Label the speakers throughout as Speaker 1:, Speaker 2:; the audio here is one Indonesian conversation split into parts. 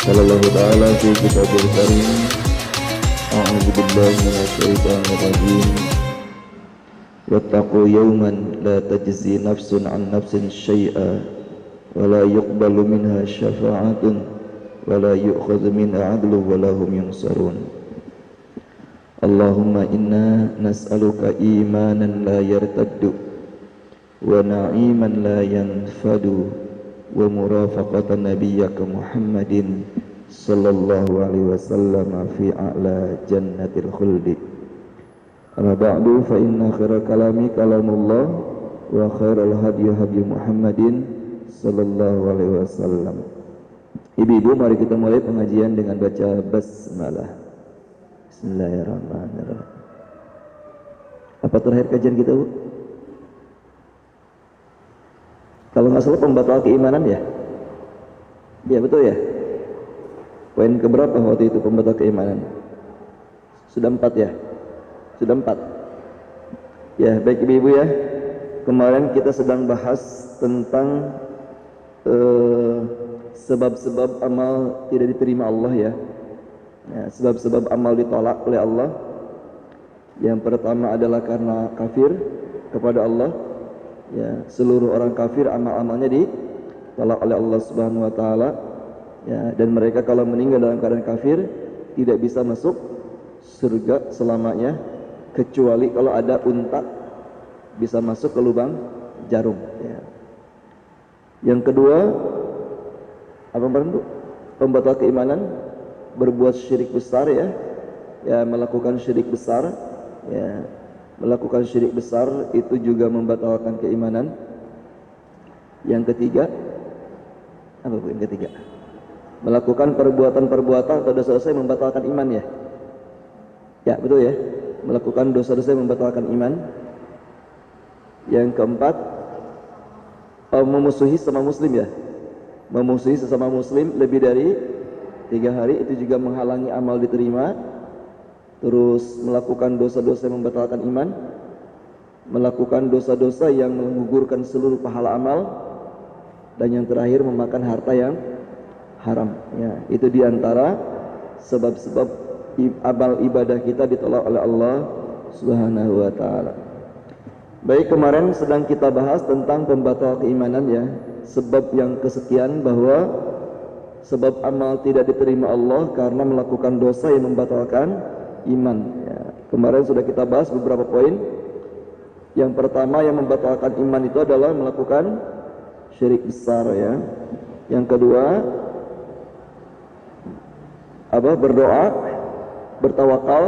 Speaker 1: قال الله تعالى في كتابه الكريم أعوذ بالله من الشيطان الرجيم واتقوا يوما لا تجزي نفس عن نفس شيئا ولا يقبل منها شفاعة ولا يؤخذ منها عدل ولا هم ينصرون اللهم إنا نسألك إيمانا لا يرتد ونعيما لا ينفد ومرافقة نبيك محمد صلى الله عليه وسلم في أعلى جنة الخلد أما بعد فإن خير الكلام كلام الله وخير الهدي هدي محمد صلى الله عليه وسلم. Ibu-ibu, mari kita mulai pengajian dengan baca basmalah. Bismillahirrahmanirrahim. Apa terakhir kajian kita, Bu? Kalau nggak salah pembatal keimanan ya? Ya betul ya? Poin keberapa waktu itu pembatal keimanan? Sudah 4 ya? Sudah 4. Ya, baik ibu-ibu ya. Kemarin kita sedang bahas tentang sebab-sebab amal tidak diterima Allah ya. Ya, sebab-sebab amal ditolak oleh Allah. Yang pertama adalah karena kafir kepada Allah. Ya, seluruh orang kafir amal-amalnya ditolak oleh Allah Subhanahu wa taala. Ya, dan mereka kalau meninggal dalam keadaan kafir tidak bisa masuk surga selamanya kecuali kalau ada unta bisa masuk ke lubang jarum ya. Yang kedua, apa itu? Pembatal keimanan, berbuat syirik besar ya. Ya, melakukan syirik besar ya. Melakukan syirik besar itu juga membatalkan keimanan. Yang ketiga, apa Bu yang ketiga? Melakukan perbuatan-perbuatan atau dosa-dosa yang membatalkan iman ya. Ya, betul ya. Melakukan dosa-dosa yang membatalkan iman. Yang keempat, memusuhi sesama muslim ya. Memusuhi sesama muslim lebih dari 3 hari itu juga menghalangi amal diterima. Terus melakukan dosa-dosa yang membatalkan iman, melakukan dosa-dosa yang menggugurkan seluruh pahala amal, dan yang terakhir memakan harta yang haram ya. Itu diantara sebab-sebab amal ibadah kita ditolak oleh Allah Subhanahu wa taala. Baik, kemarin sedang kita bahas tentang pembatal keimanan ya. Sebab yang kesekian bahwa sebab amal tidak diterima Allah karena melakukan dosa yang membatalkan iman ya. Kemarin sudah kita bahas beberapa poin. Yang pertama yang membatalkan iman itu adalah melakukan syirik besar ya. Yang kedua, berdoa, bertawakal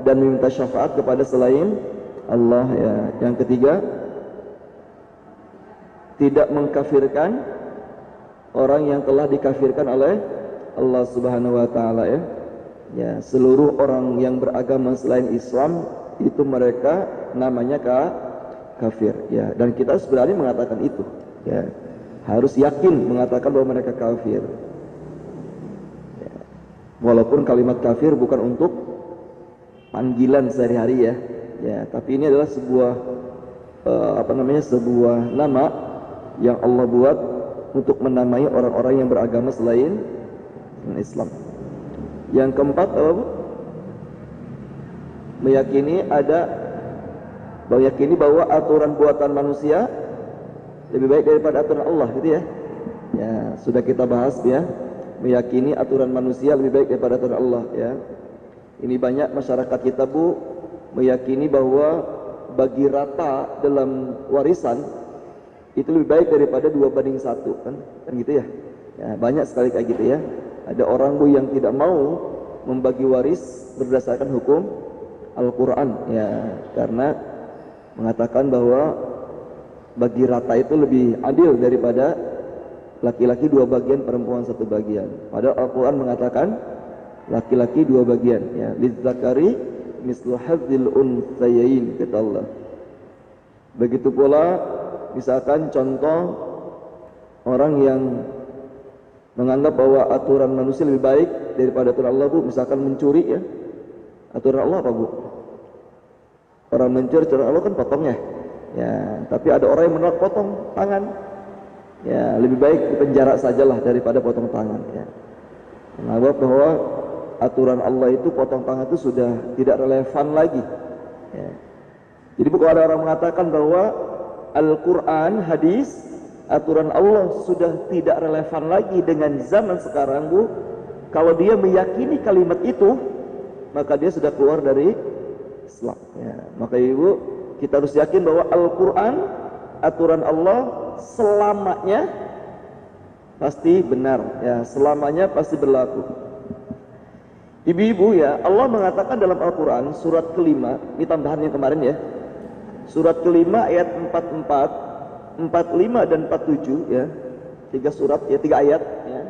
Speaker 1: dan meminta syafaat kepada selain Allah ya. Yang ketiga, tidak mengkafirkan orang yang telah dikafirkan oleh Allah Subhanahu wa taala ya. Ya, seluruh orang yang beragama selain Islam itu mereka namanya kafir ya. Dan kita sebenarnya mengatakan itu ya. Harus yakin mengatakan bahwa mereka kafir ya. Walaupun kalimat kafir bukan untuk panggilan sehari-hari ya. Ya, tapi ini adalah sebuah sebuah nama yang Allah buat untuk menamai orang-orang yang beragama selain Islam. Yang keempat apa Bu? Meyakini bahwa aturan buatan manusia lebih baik daripada aturan Allah gitu ya. Ya, sudah kita bahas ya. Meyakini aturan manusia lebih baik daripada aturan Allah ya. Ini banyak masyarakat kita Bu meyakini bahwa bagi rata dalam warisan itu lebih baik daripada 2:1 kan gitu ya. Ya, banyak sekali kayak gitu ya. Ada orang Bu yang tidak mau membagi waris berdasarkan hukum Al-Quran ya, karena mengatakan bahwa bagi rata itu lebih adil daripada laki-laki 2 bagian, perempuan 1 bagian. Padahal Al-Quran mengatakan laki-laki 2 bagian ya. Lizzakari mislu hadzil unthayain kata Allah. Begitu pula misalkan contoh orang yang menganggap bahwa aturan manusia lebih baik daripada aturan Allah Bu, misalkan mencuri ya. Aturan Allah apa Bu? Orang mencuri, aturan Allah kan potongnya ya. Tapi ada orang yang menolak potong tangan ya, lebih baik di penjara sajalah daripada potong tangan ya. menganggap bahwa aturan Allah itu potong tangan itu sudah tidak relevan lagi. Ya. Jadi bukan ada orang mengatakan bahwa Al-Quran, hadis, aturan Allah sudah tidak relevan lagi dengan zaman sekarang, Bu. Kalau dia meyakini kalimat itu, maka dia sudah keluar dari Islam. Ya. Maka Ibu, kita harus yakin bahwa Al-Quran, aturan Allah selamanya pasti benar, ya, selamanya pasti berlaku. Ibu-ibu, ya, Allah mengatakan dalam Al-Quran surat kelima, ini tambahan yang kemarin ya, surat kelima ayat 44, 45 dan 47 ya, 3 surat ya, 3 ayat ya.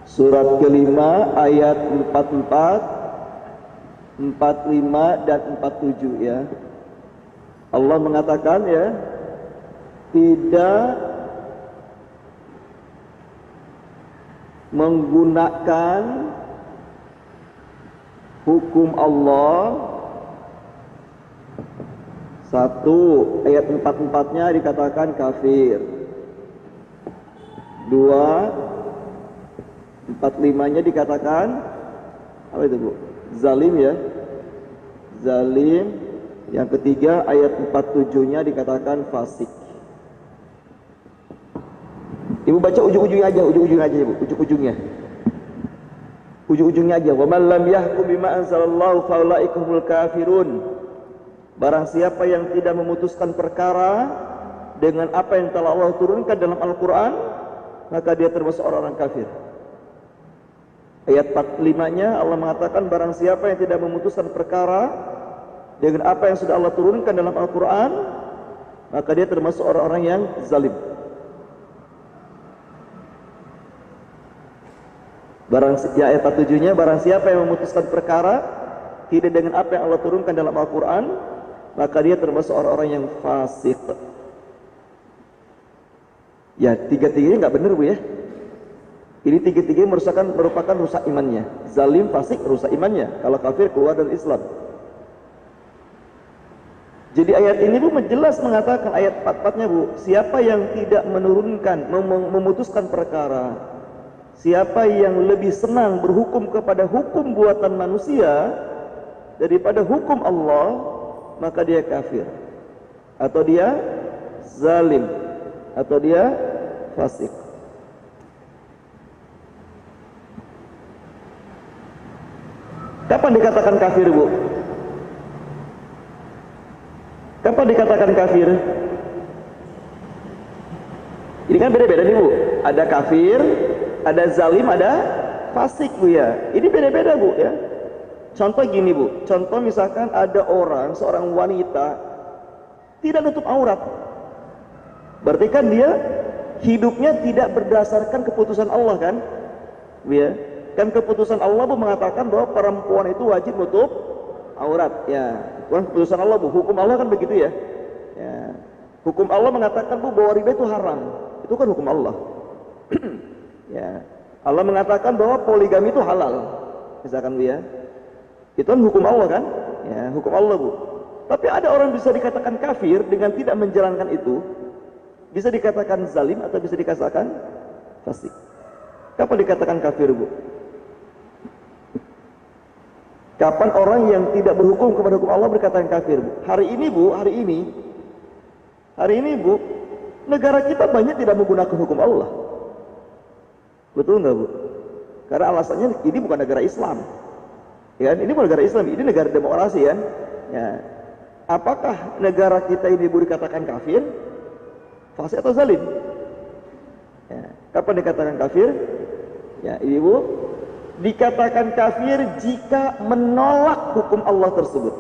Speaker 1: Surat kelima ayat 44, 45 dan 47 ya. Allah mengatakan ya, tidak menggunakan hukum Allah. Satu, ayat 44-nya dikatakan kafir. Dua, 45-nya dikatakan apa itu, Bu? Zalim ya. Zalim. Yang ketiga, ayat 47-nya dikatakan fasik. Ibu baca ujung-ujungnya aja, Ibu, ujung-ujungnya. Ujung-ujungnya aja. Wa man lam yahkum bima anzalallahu faulaika humul kafirun. Barang siapa yang tidak memutuskan perkara dengan apa yang telah Allah turunkan dalam Al-Quran, maka dia termasuk orang-orang kafir. Ayat 45-nya Allah mengatakan barang siapa yang tidak memutuskan perkara dengan apa yang sudah Allah turunkan dalam Al-Quran, maka dia termasuk orang-orang yang zalim. Ayat 47-nya, barang siapa yang memutuskan perkara tidak dengan apa yang Allah turunkan dalam Al-Quran, maka dia termasuk orang-orang yang fasik. Ya, tiga-tiganya nggak benar, Bu ya. Ini tiga-tiganya merupakan rusak imannya. Zalim, fasik, rusak imannya. Kalau kafir, keluar dari Islam. Jadi ayat ini, Bu, jelas mengatakan, ayat 44-nya, Bu, siapa yang tidak menurunkan, memutuskan perkara, siapa yang lebih senang berhukum kepada hukum buatan manusia daripada hukum Allah, maka dia kafir, atau dia zalim, atau dia fasik. Kapan dikatakan kafir, Bu? Kapan dikatakan kafir? Ini kan beda-beda nih, Bu. Ada kafir, ada zalim, ada fasik, Bu ya. Ini beda-beda, Bu ya. Contoh gini, Bu. Contoh misalkan ada seorang wanita tidak nutup aurat. Berarti kan dia hidupnya tidak berdasarkan keputusan Allah kan? Bu ya. Kan keputusan Allah, Bu, mengatakan bahwa perempuan itu wajib nutup aurat. Ya, bukan keputusan Allah, Bu. Hukum Allah kan begitu ya. Ya. Hukum Allah mengatakan, Bu, bahwa riba itu haram. Itu kan hukum Allah. Ya. Allah mengatakan bahwa poligami itu halal. Misalkan, Bu ya. Itu kan hukum Allah kan? Ya, hukum Allah, Bu. Tapi ada orang bisa dikatakan kafir dengan tidak menjalankan itu. Bisa dikatakan zalim atau bisa dikatakan fasik. Kapan dikatakan kafir, Bu? Kapan orang yang tidak berhukum kepada hukum Allah berkata kafir, Bu? Hari ini, Bu, hari ini, Bu, negara kita banyak tidak menggunakan hukum Allah. Betul nggak, Bu? Karena alasannya ini bukan negara Islam. Ya, ini bukan negara Islam, ini negara demokrasi kan? Ya. Apakah negara kita ini, Bu, dikatakan kafir, fasik atau zalim? Ya. Kapan dikatakan kafir? Ya, Ibu, dikatakan kafir jika menolak hukum Allah tersebut.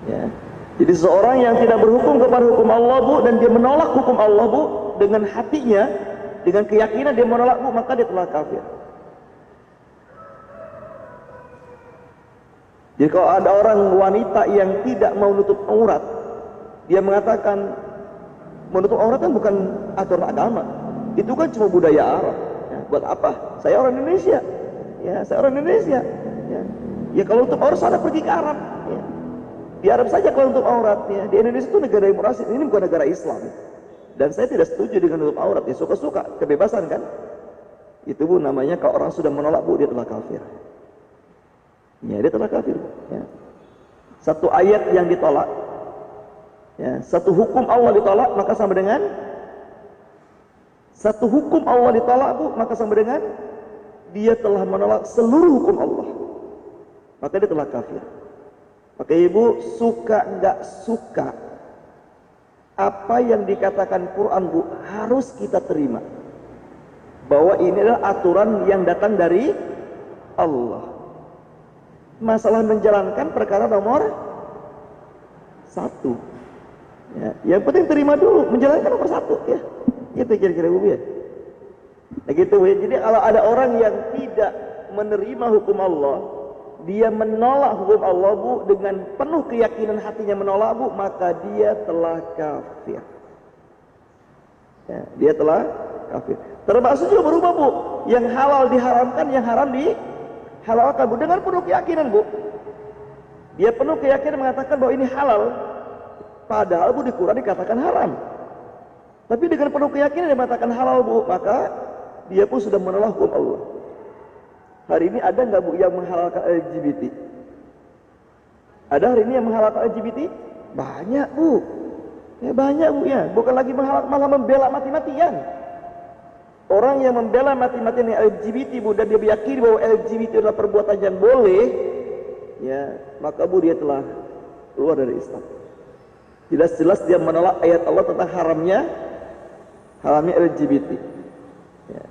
Speaker 1: Ya. Jadi seorang yang tidak berhukum kepada hukum Allah, Bu, dan dia menolak hukum Allah, Bu, dengan hatinya, dengan keyakinan dia menolak, Bu, maka dia telah kafir. Jadi kalau ada orang wanita yang tidak mau nutup aurat, dia mengatakan menutup aurat kan bukan aturan agama, itu kan cuma budaya Arab. Ya, buat apa? Saya orang Indonesia. Ya, saya orang Indonesia. Ya, ya kalau nutup aurat sana pergi ke Arab. Ya. Di Arab saja kalau nutup auratnya. Di Indonesia itu negara demokrasi, ini bukan negara Islam. Dan saya tidak setuju dengan nutup aurat. Ya suka-suka, kebebasan kan. Itu Bu namanya kalau orang sudah menolak Bu, dia telah kafir. Ya, dia telah kafir. Ya. Satu ayat yang ditolak, ya, satu hukum Allah ditolak, maka sama dengan satu hukum Allah ditolak Bu, maka sama dengan dia telah menolak seluruh hukum Allah. Maka dia telah kafir. Maka Ibu suka nggak suka, apa yang dikatakan Quran Bu harus kita terima. Bahwa ini adalah aturan yang datang dari Allah. Masalah menjalankan perkara nomor 1. Ya, yang penting terima dulu, menjalankan nomor 1 ya. Itu kira-kira Bu ya. Nah gitu Bu. Jadi kalau ada orang yang tidak menerima hukum Allah, dia menolak hukum Allah Bu dengan penuh keyakinan hatinya menolak Bu, maka dia telah kafir. Ya, dia telah kafir. Termasuk juga berubah Bu, yang halal diharamkan, yang haram dihalalkan Bu, dengan penuh keyakinan Bu. Dia penuh keyakinan mengatakan bahwa ini halal, padahal Bu di Quran dikatakan haram. Tapi dengan penuh keyakinan dia mengatakan halal Bu, maka dia pun sudah menolak hukum Allah. Hari ini ada nggak Bu yang menghalalkan LGBT? Ada hari ini yang menghalalkan LGBT? Banyak Bu. Ya banyak Bu ya, bukan lagi menghalalkan, malah membela mati-matian. Orang yang membela mati-matian yang LGBT Bu, dan dia meyakini bahwa LGBT adalah perbuatan yang boleh, ya maka Bu dia telah keluar dari Islam. Jelas-jelas dia menolak ayat Allah tentang haramnya LGBT. Ya.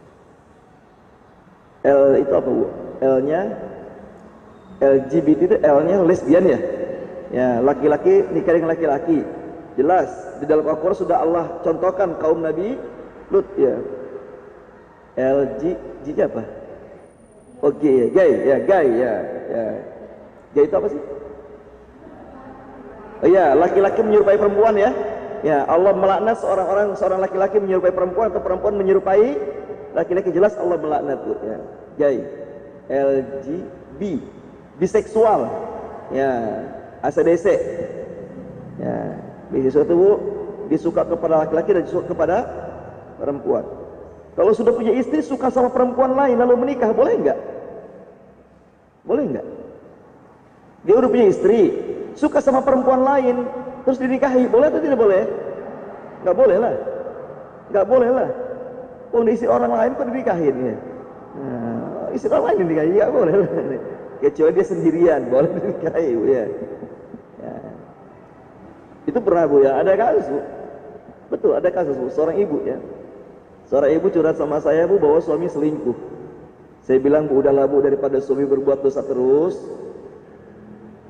Speaker 1: L itu apa Bu? L-nya LGBT itu L-nya lesbian ya. Ya laki-laki nikah dengan laki-laki. Jelas di dalam Al-Quran sudah Allah contohkan kaum Nabi Lut ya. LG apa? Oh gay ya, gay ya. Gay itu apa sih? Oh ya, laki-laki menyerupai perempuan ya. Ya, Allah melaknat seorang laki-laki menyerupai perempuan atau perempuan menyerupai laki-laki, jelas Allah melaknat Bu ya. Gay, LGB, biseksual. Ya, ACDC. Ya, biseksual itu Bu disuka kepada laki-laki dan disuka kepada perempuan. Kalau sudah punya istri suka sama perempuan lain lalu menikah, boleh enggak? Boleh enggak? Dia udah punya istri, suka sama perempuan lain, terus dinikahi, boleh atau tidak boleh? Enggak boleh lah. Enggak boleh lah. Kondisi orang lain kok dinikahin ya? Nah, istri orang lain dinikahi, enggak boleh lah. Kecuali dia sendirian, boleh dinikahi Bu ya. Ya. Itu pernah Bu ya, ada kasus Bu. Betul, ada kasus Bu, seorang ibu ya. Seorang ibu curhat sama saya Bu bahwa suami selingkuh. Saya bilang Bu udahlah Bu, daripada suami berbuat dosa terus,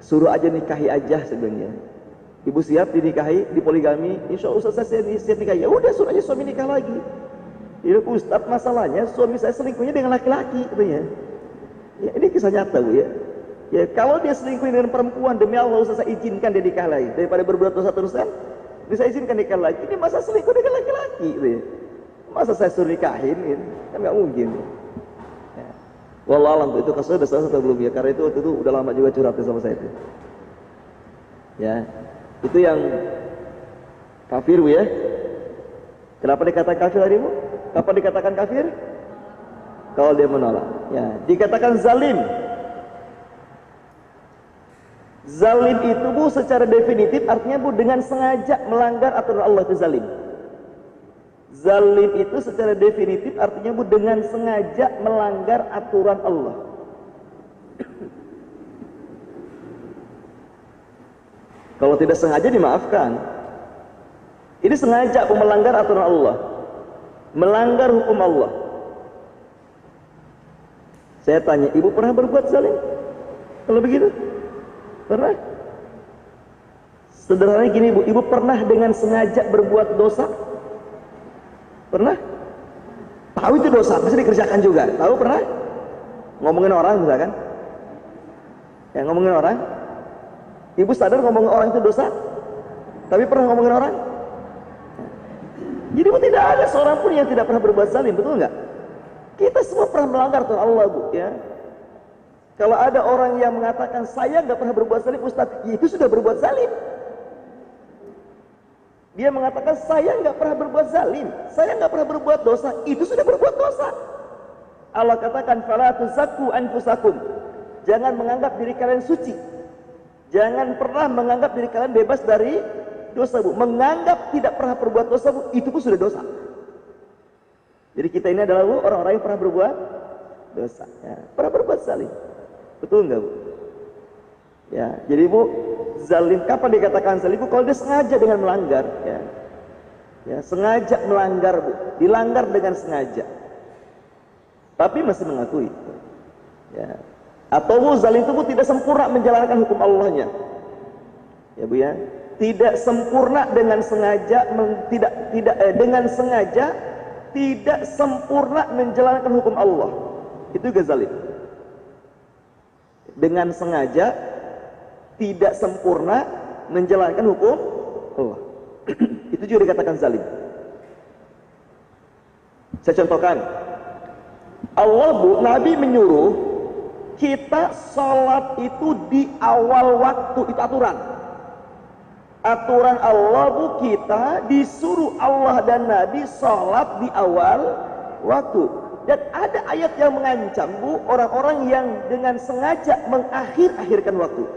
Speaker 1: suruh aja nikahi aja sebenarnya. Ibu siap dinikahi, dipoligami, insya Allah saya siap nikahi. Ya udah suruh aja suami nikah lagi. Ya Ustaz, masalahnya suami saya selingkuhnya dengan laki-laki katanya. Ya ini kisah nyata Bu ya. Ya kalau dia selingkuh dengan perempuan, demi Allah saya izinkan dia nikah lagi. Daripada berbuat dosa terus kan, bisa izinkan nikah lagi. Ini masa selingkuh dengan laki-laki gitu ya. Masa saya suruh nikahin ini? Kan nggak mungkin. Ya. Wallahualam itu kasusnya sudah selesai atau belum ya? Karena itu waktu itu udah lama juga curhatnya sama saya itu. Ya, itu yang kafir Bu ya. Kenapa dikatakan kafir tadi Bu? Kapan dikatakan kafir? Kalau dia menolak. Ya, dikatakan zalim. Zalim itu Bu secara definitif artinya Bu dengan sengaja melanggar aturan Allah, itu zalim. Zalim itu secara definitif artinya Bu dengan sengaja melanggar aturan Allah. Kalau tidak sengaja dimaafkan. Ini sengaja Bu melanggar aturan Allah, melanggar hukum Allah. Saya tanya, Ibu pernah berbuat zalim? Kalau begitu? Pernah? Sederhananya gini Bu, Ibu pernah dengan sengaja berbuat dosa? Pernah? Tahu itu dosa, pasti dikerjakan juga. Tahu pernah? Ngomongin orang misalkan? Ya ngomongin orang? Ibu sadar ngomongin orang itu dosa? Tapi pernah ngomongin orang? Jadi Bu tidak ada seorang pun yang tidak pernah berbuat zalim, betul nggak? Kita semua pernah melanggar Tuhan Allah Bu ya. Kalau ada orang yang mengatakan saya nggak pernah berbuat zalim, Ustaz, ya itu sudah berbuat zalim. Dia mengatakan saya nggak pernah berbuat zalim, saya nggak pernah berbuat dosa, itu sudah berbuat dosa. Allah katakan fala tuzakku anfusakum. Jangan menganggap diri kalian suci. Jangan pernah menganggap diri kalian bebas dari dosa, Bu. Menganggap tidak pernah berbuat dosa, Bu, itu pun sudah dosa. Jadi kita ini adalah, Bu, orang-orang yang pernah berbuat dosa, ya, pernah berbuat zalim. Betul nggak, Bu? Ya, jadi, Bu, zalim kapan dikatakan zalim, Bu? Kalau dia sengaja dengan melanggar, ya. Ya, sengaja melanggar, Bu. Dilanggar dengan sengaja. Tapi masih mengakui. Ya. Atau, Bu, zalim itu, Bu, tidak sempurna menjalankan hukum Allahnya. Ya, Bu, ya. Tidak sempurna dengan sengaja, dengan sengaja tidak sempurna menjalankan hukum Allah. Itu juga zalim. Dengan sengaja tidak sempurna menjalankan hukum Allah. Itu juga dikatakan zalim. Saya contohkan. Allah, Bu, Nabi menyuruh kita sholat itu di awal waktu. Itu aturan. Aturan Allah, Bu, kita disuruh Allah dan Nabi sholat di awal waktu. Dan ada ayat yang mengancam, Bu, orang-orang yang dengan sengaja mengakhir-akhirkan waktu.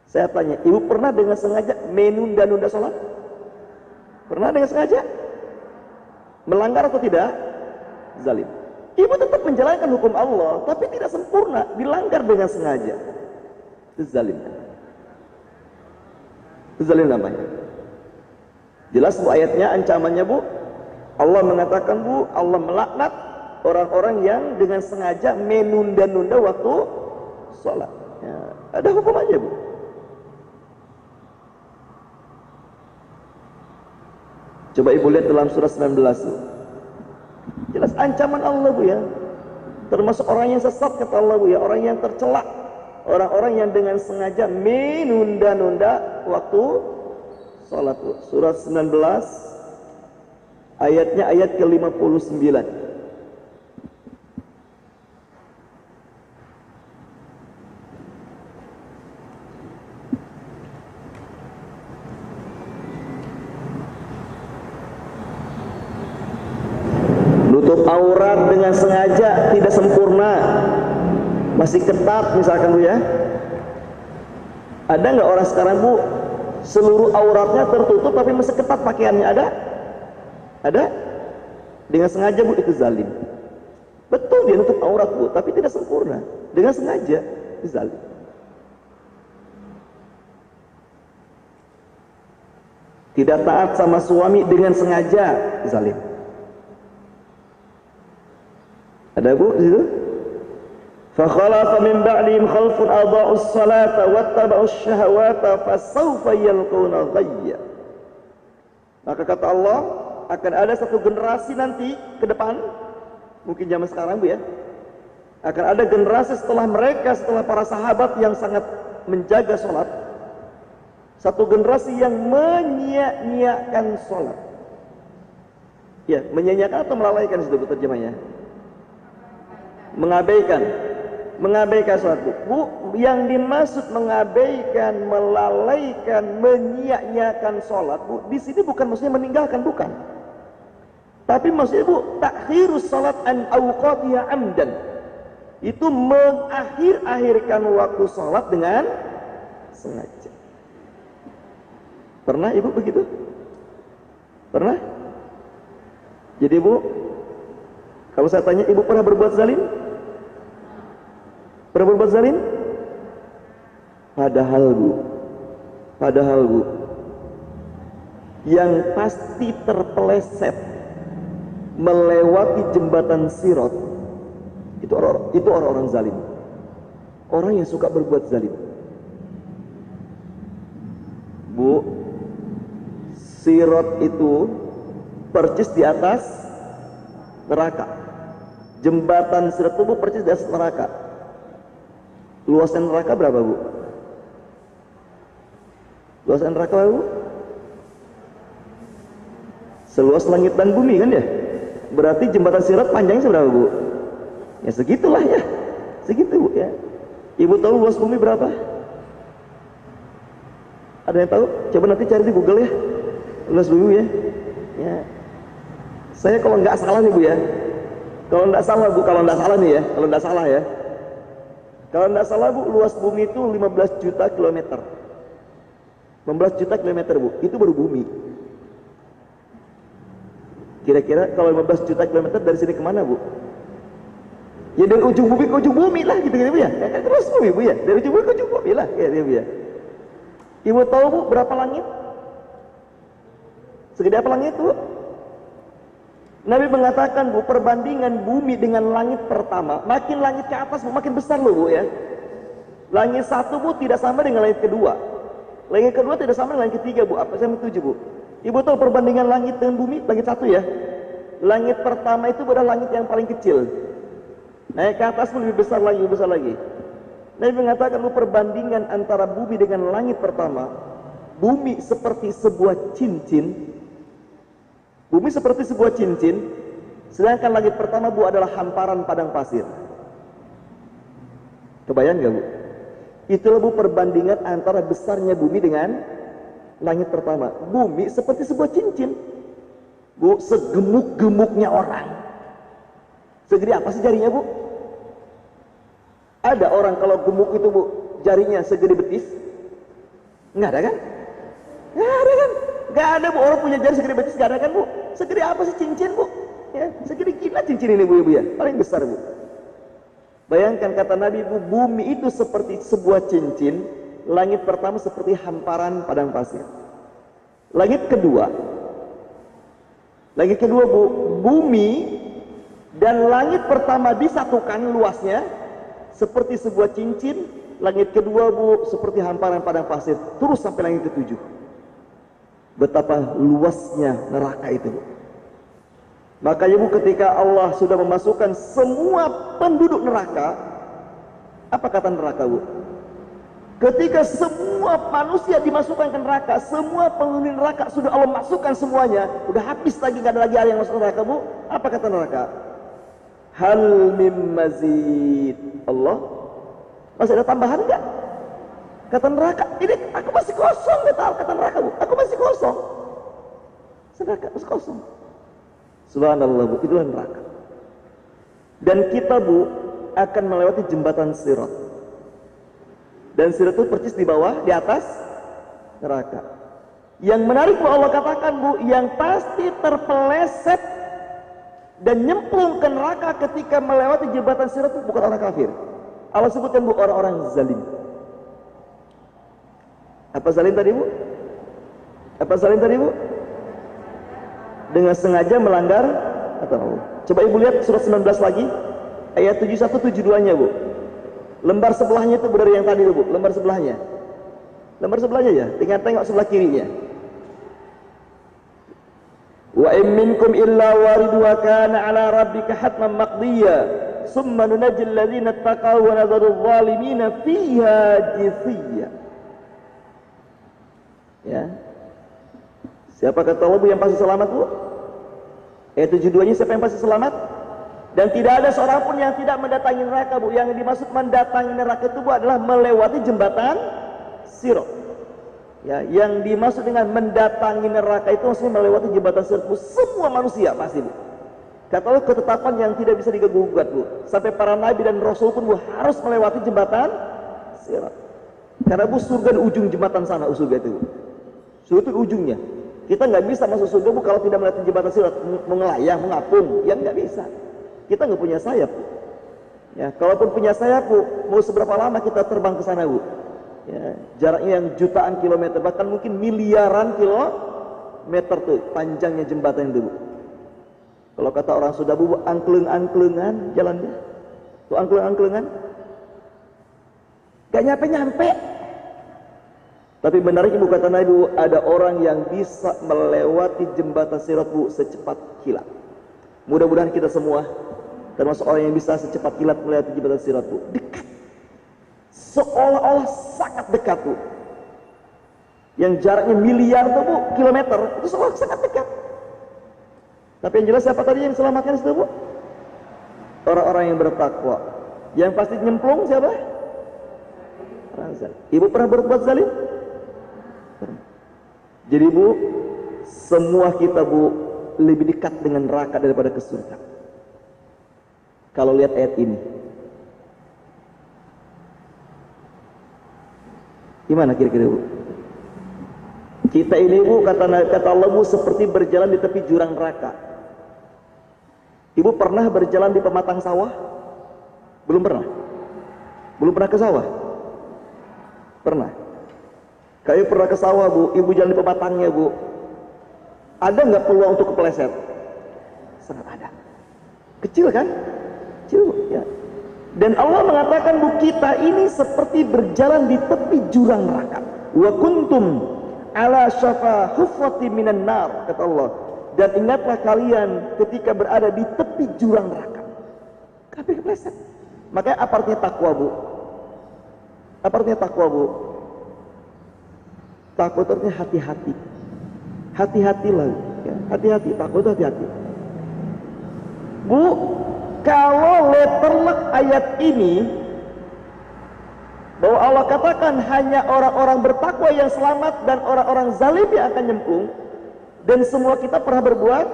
Speaker 1: Saya tanya, Ibu pernah dengan sengaja menunda-nunda sholat? Pernah dengan sengaja? Melanggar atau tidak? Zalim. Ibu tetap menjalankan hukum Allah, tapi tidak sempurna, dilanggar dengan sengaja. Itu zalim. Itu zalim namanya. Jelas, Bu, ayatnya, ancamannya, Bu. Allah mengatakan, Bu, Allah melaknat orang-orang yang dengan sengaja menunda-nunda waktu sholat. Ya, ada hukumannya, Bu. Coba Ibu lihat dalam surah 19, Bu. Jelas ancaman Allah, Bu, ya. Termasuk orang yang sesat, kata Allah, Bu, ya. Orang yang tercela, orang-orang yang dengan sengaja menunda-nunda waktu sholat, Bu. Surah 19 ayatnya ayat ke-59. Nutup aurat dengan sengaja tidak sempurna, masih ketat misalkan, Bu, ya. Ada nggak orang sekarang, Bu, seluruh auratnya tertutup tapi masih ketat pakaiannya? Ada? Dengan sengaja, Bu, itu zalim. Betul, dia nutup aurat, Bu, tapi tidak sempurna. Dengan sengaja, itu zalim. Tidak taat sama suami dengan sengaja, zalim. Ada, Bu, di situ? فَخَلَفَ مِنْ بَعْدِهِمْ خَلْفٌ أَضَاعُوا الصَّلَاةَ وَاتَّبَعُوا الشَّهَوَاتَ فَسَوْفَ يَلْقَوْنَ غَيًّا. Maka kata Allah, akan ada satu generasi nanti ke depan, mungkin zaman sekarang, Bu, ya. Akan ada generasi setelah mereka, setelah para sahabat yang sangat menjaga sholat, satu generasi yang menyia-nyiakan sholat. Ya, menyia-nyiakan atau melalaikan, sudah terjemahnya? Mengabaikan sholat, Bu. Yang dimaksud mengabaikan, melalaikan, menyia-nyiakan sholat, Bu, di sini bukan maksudnya meninggalkan, bukan. Tapi maksudnya, Bu, takhirus sholat an awqatiha amdan. Itu mengakhir-akhirkan waktu sholat dengan sengaja. Pernah Ibu begitu? Pernah? Jadi, Bu, kalau saya tanya, Ibu pernah berbuat zalim? Pernah berbuat zalim? Padahal, Bu, yang pasti terpeleset melewati jembatan Sirat itu orang-orang zalim. Orang yang suka berbuat zalim. Bu, Sirat itu percis di atas neraka. Jembatan Sirat itu, Bu, percis di atas neraka. Luasnya neraka berapa, Bu? Luasnya neraka berapa, Bu? Seluas langit dan bumi, kan, ya? Berarti jembatan Sirat panjangnya seberapa, Bu? Ya segitulah, ya. ya. Ibu tahu luas bumi berapa? Ada yang tahu? Coba nanti cari di Google ya. Luas bumi ya. Ya. Saya kalau nggak salah nih Bu ya. Kalau nggak salah Bu, kalau nggak salah nih ya. Kalau nggak salah ya. Kalau nggak salah Bu, luas bumi itu 15 juta kilometer. 15 juta kilometer Bu, itu baru bumi. Kira-kira kalau 15 juta kilometer dari sini kemana Bu? Ya dari ujung bumi ke ujung bumi lah gitu Bu ya. Terus bumi Bu ya, dari ujung bumi ke ujung bumi lah gitu Bu ya. Ibu tahu Bu berapa langit? Segede apa langit Bu? Nabi mengatakan Bu, perbandingan bumi dengan langit pertama, makin langit ke atas Bu, makin besar loh Bu ya. Langit satu Bu tidak sama dengan langit kedua. Langit kedua tidak sama dengan langit ketiga Bu. Apa saya tujuh Bu? Ibu tahu perbandingan langit dengan bumi? Langit satu ya. Langit pertama itu adalah langit yang paling kecil. Naik ke atas pun lebih besar lagi, lebih besar lagi. Nabi mengatakan Bu, perbandingan antara bumi dengan langit pertama, bumi seperti sebuah cincin. Bumi seperti sebuah cincin, sedangkan langit pertama Bu adalah hamparan padang pasir. Kebayang gak Bu? Itulah Bu perbandingan antara besarnya bumi dengan langit pertama. Bumi seperti sebuah cincin Bu, segemuk-gemuknya orang. Segede apa sih jarinya Bu? Ada orang kalau gemuk itu Bu, jarinya segede betis? Nggak ada kan? Nggak ada kan? Nggak ada Bu, orang punya jari segede betis, nggak ada kan Bu? Segede apa sih cincin Bu? Ya, segede gila cincin ini Bu, ya, paling besar Bu. Bayangkan kata Nabi Bu, bumi itu seperti sebuah cincin, langit pertama seperti hamparan padang pasir. Langit kedua Bu, bumi dan langit pertama disatukan luasnya seperti sebuah cincin, langit kedua Bu seperti hamparan padang pasir, terus sampai langit ketujuh. Betapa luasnya neraka itu Bu. Makanya Bu, ketika Allah sudah memasukkan semua penduduk neraka, apa kata neraka Bu? Ketika semua manusia dimasukkan ke neraka, semua penghuni neraka sudah Allah masukkan semuanya, udah habis lagi, gak ada lagi yang masuk neraka Bu. Apa kata neraka? Hal mim mazid. Allah, masih ada tambahan enggak? Kata neraka, ini aku masih kosong, kata neraka Bu, aku masih kosong. Neraka masih kosong. Subhanallah Bu, itulah neraka. Dan kita Bu akan melewati jembatan Sirat. Dan Sirat itu persis di bawah, di atas neraka. Yang menarik Bu, Allah katakan Bu, yang pasti terpeleset dan nyemplung ke neraka ketika melewati jembatan Sirat itu bukan orang kafir. Allah sebutkan Bu, orang-orang zalim. Apa zalim tadi Bu? Apa zalim tadi Bu? Dengan sengaja melanggar atau coba Ibu lihat surat 19 lagi ayat 71 72-nya Bu. Lembar sebelahnya itu dari yang tadi Bu, lembar sebelahnya. Lembar sebelahnya ya, tinggal tengok sebelah kirinya. Wa in minkum illa wariduha kana 'ala rabbika hatman maqdiya summa nunajjil ladzina taqaw wa nadharu adh-dhalimina fiha jithiya. Ya. Siapa kata Allah Bu yang pasti selamat Bu? Ayat 72-nya siapa yang pasti selamat? Dan tidak ada seorang pun yang tidak mendatangi neraka Bu. Yang dimaksud mendatangi neraka itu Bu adalah melewati jembatan Sirat. Ya, yang dimaksud dengan mendatangi neraka itu maksudnya melewati jembatan Sirat Bu. Semua manusia pasti Bu. Kata Allah ketetapan yang tidak bisa diganggu-gugat Bu. Sampai para nabi dan rasul pun Bu harus melewati jembatan Sirat. Karena Bu surga di ujung jembatan sana, surga itu Bu. Surga itu ujungnya. Kita nggak bisa masuk surga Bu kalau tidak melewati jembatan Sirat, mengelayang, mengapung, ya nggak bisa. Kita nggak punya sayap Bu. Ya, kalaupun punya sayap Bu, mau seberapa lama kita terbang ke sana Bu? Ya, jaraknya yang jutaan kilometer, bahkan mungkin miliaran kilometer tuh panjangnya jembatan itu Bu. Kalau kata orang sudah Bu, angklung-angklungan jalannya. Tuh angklung-angklungan. Gak nyampe-nyampe. Tapi benarnya Bu kata Nabi Bu, ada orang yang bisa melewati jembatan Sirat Bu secepat kilat. Mudah-mudahan kita semua termasuk orang yang bisa secepat kilat melewati jembatan Sirat Bu. Dekat. Seolah-olah sangat dekat Bu. Yang jaraknya miliar tuh Bu, kilometer, itu seolah sangat dekat. Tapi yang jelas siapa tadi yang diselamatkan itu Bu? Orang-orang yang bertakwa. Yang pasti nyemplung siapa? Orang zalim. Ibu pernah berbuat zalim? Pernah. Jadi Bu, semua kita Bu lebih dekat dengan neraka daripada ke surga. Kalau lihat ayat ini, gimana kira-kira Bu? Kita ini Bu, kata Allah Bu, seperti berjalan di tepi jurang neraka. Ibu pernah berjalan di pematang sawah? Belum pernah? Belum pernah ke sawah? Pernah? Kayak pernah ke sawah Bu, ibu jalan di pematangnya Bu, ada nggak peluang untuk kepleset? Sangat ada. Kecil kan? Kecil Bu, ya. Dan Allah mengatakan Bu, kita ini seperti berjalan di tepi jurang neraka. Wa kuntum ala syafa hufrati minan nar, kata Allah. Dan ingatlah kalian ketika berada di tepi jurang neraka. Tapi kepleset. Makanya apa artinya takwa Bu? Apa artinya takwa Bu? Takwa itu artinya hati-hati. Hati-hatilah, ya. Hati-hati, takwa itu hati-hati. Bu, kalau letterlek ayat ini bahwa Allah katakan hanya orang-orang bertakwa yang selamat dan orang-orang zalim yang akan nyemplung, dan semua kita pernah berbuat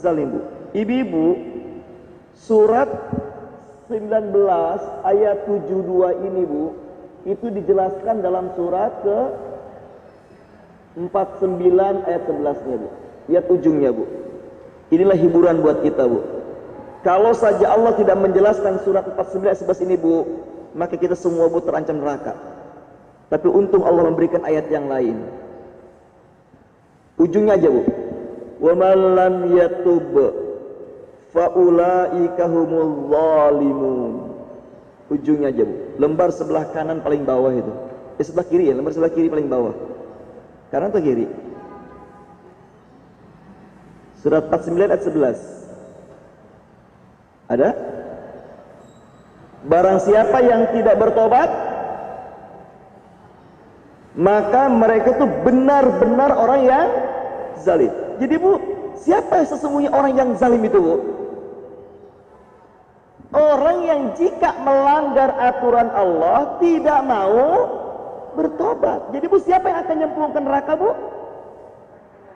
Speaker 1: zalim Bu. Ibu-ibu, surat 19 ayat 72 ini Bu, itu dijelaskan dalam surat ke 49 ayat 11-nya Bu. Lihat ujungnya Bu. Inilah hiburan buat kita Bu. Kalau saja Allah tidak menjelaskan surat 49 ayat 11 ini Bu, maka kita semua Bu terancam neraka. Tapi untung Allah memberikan ayat yang lain. Ujungnya aja Bu. Wa man lam yatub fa ulaika humul zalimun. Ujungnya aja Bu. Lembar sebelah kanan paling bawah itu. Sebelah kiri ya, lembar sebelah kiri paling bawah. Kanan atau kiri? Surat 49 ayat 11. Ada? Barang siapa yang tidak bertobat, maka mereka itu benar-benar orang yang zalim. Jadi Bu, siapa sesungguhnya orang yang zalim itu Bu? Orang yang jika melanggar aturan Allah tidak mau bertobat. Jadi Bu, siapa yang akan nyemplungkan neraka Bu?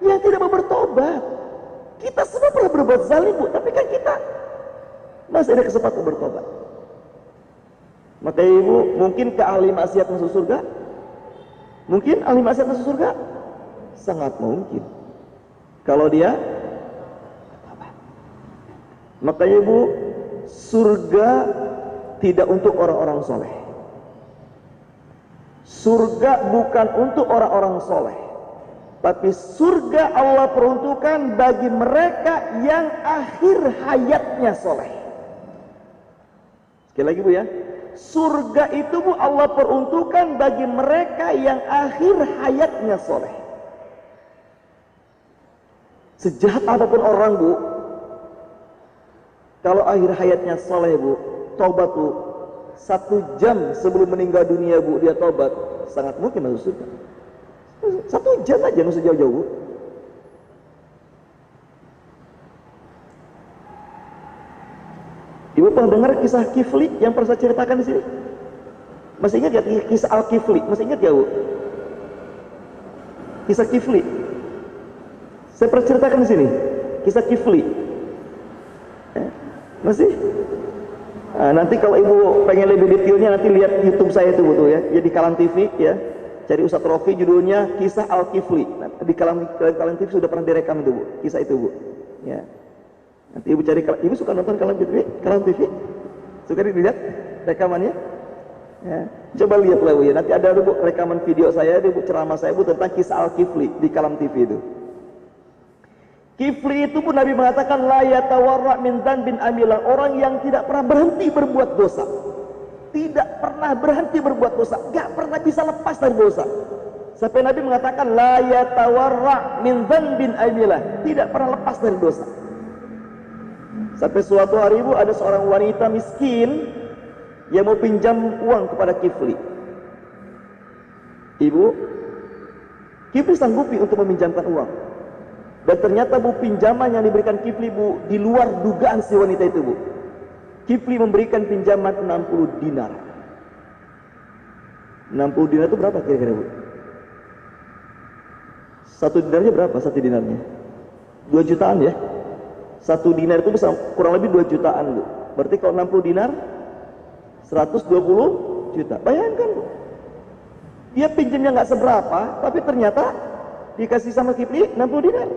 Speaker 1: Yang tidak mau bertobat. Kita semua pernah berbuat zalim Bu, tapi kan kita masih ada kesempatan bertobat. Maka Ibu, mungkin ke ahli maksiat masuk surga? Mungkin ahli maksiat masuk surga? Sangat mungkin. Kalau dia bertobat. Makanya Ibu, surga tidak untuk orang-orang soleh. Surga bukan untuk orang-orang soleh, tapi surga Allah peruntukkan bagi mereka yang akhir hayatnya soleh. Sekali lagi Bu ya, surga itu Bu Allah peruntukkan bagi mereka yang akhir hayatnya soleh. Sejahat apapun orang Bu, kalau akhir hayatnya soleh Bu, taubat Bu, 1 jam sebelum meninggal dunia Bu, dia taubat, sangat mungkin masuk surga. 1 jam aja, nggak usah jauh-jauh Bu. Ibu pernah dengar kisah Kifli yang pernah saya ceritakan di sini? Masih ingat ya kisah Al-Kifli? Masih ingat ya Bu? Kisah Kifli. Saya pernah ceritakan di sini. Kisah Kifli. Masih? Nah, nanti kalau Ibu pengen lebih detailnya nanti lihat YouTube saya itu Bu tuh ya. Jadi Kalam TV ya. Cari Ustaz Rofi, judulnya Kisah Al-Kifli. Nah, di Kalam TV sudah pernah direkam itu Bu. Kisah itu Bu. Ya. Nanti Ibu cari, Ibu suka nonton Kalam TV? Kalam TV? Suka dilihat rekamannya? Ya. Coba lihat lah Bu ya. Nanti ada Bu rekaman video saya, Bu ceramah saya Bu tentang kisah Al-Kifli di Kalam TV itu. Kifli itu pun Nabi mengatakan la yatawarra min dzanbin amilah, orang yang tidak pernah berhenti berbuat dosa. Tidak pernah berhenti berbuat dosa, enggak pernah bisa lepas dari dosa. Sampai Nabi mengatakan la yatawarra min dzanbin amilah, tidak pernah lepas dari dosa. Sampai suatu hari Bu, ada seorang wanita miskin yang mau pinjam uang kepada Kifli. Ibu, Kifli sanggupi untuk meminjamkan uang. Dan ternyata Bu, pinjaman yang diberikan Kifli Bu di luar dugaan si wanita itu Bu. Kifli memberikan pinjaman 60 dinar. 60 dinar itu berapa kira-kira, Bu? Satu dinarnya berapa? Satu dinarnya 2 jutaan ya. Satu dinar itu bisa kurang lebih 2 jutaan, Bu. Berarti kalau 60 dinar 120 juta. Bayangkan, Bu. Dia pinjamnya nggak seberapa, tapi ternyata dikasih sama Kifli 60 dinar.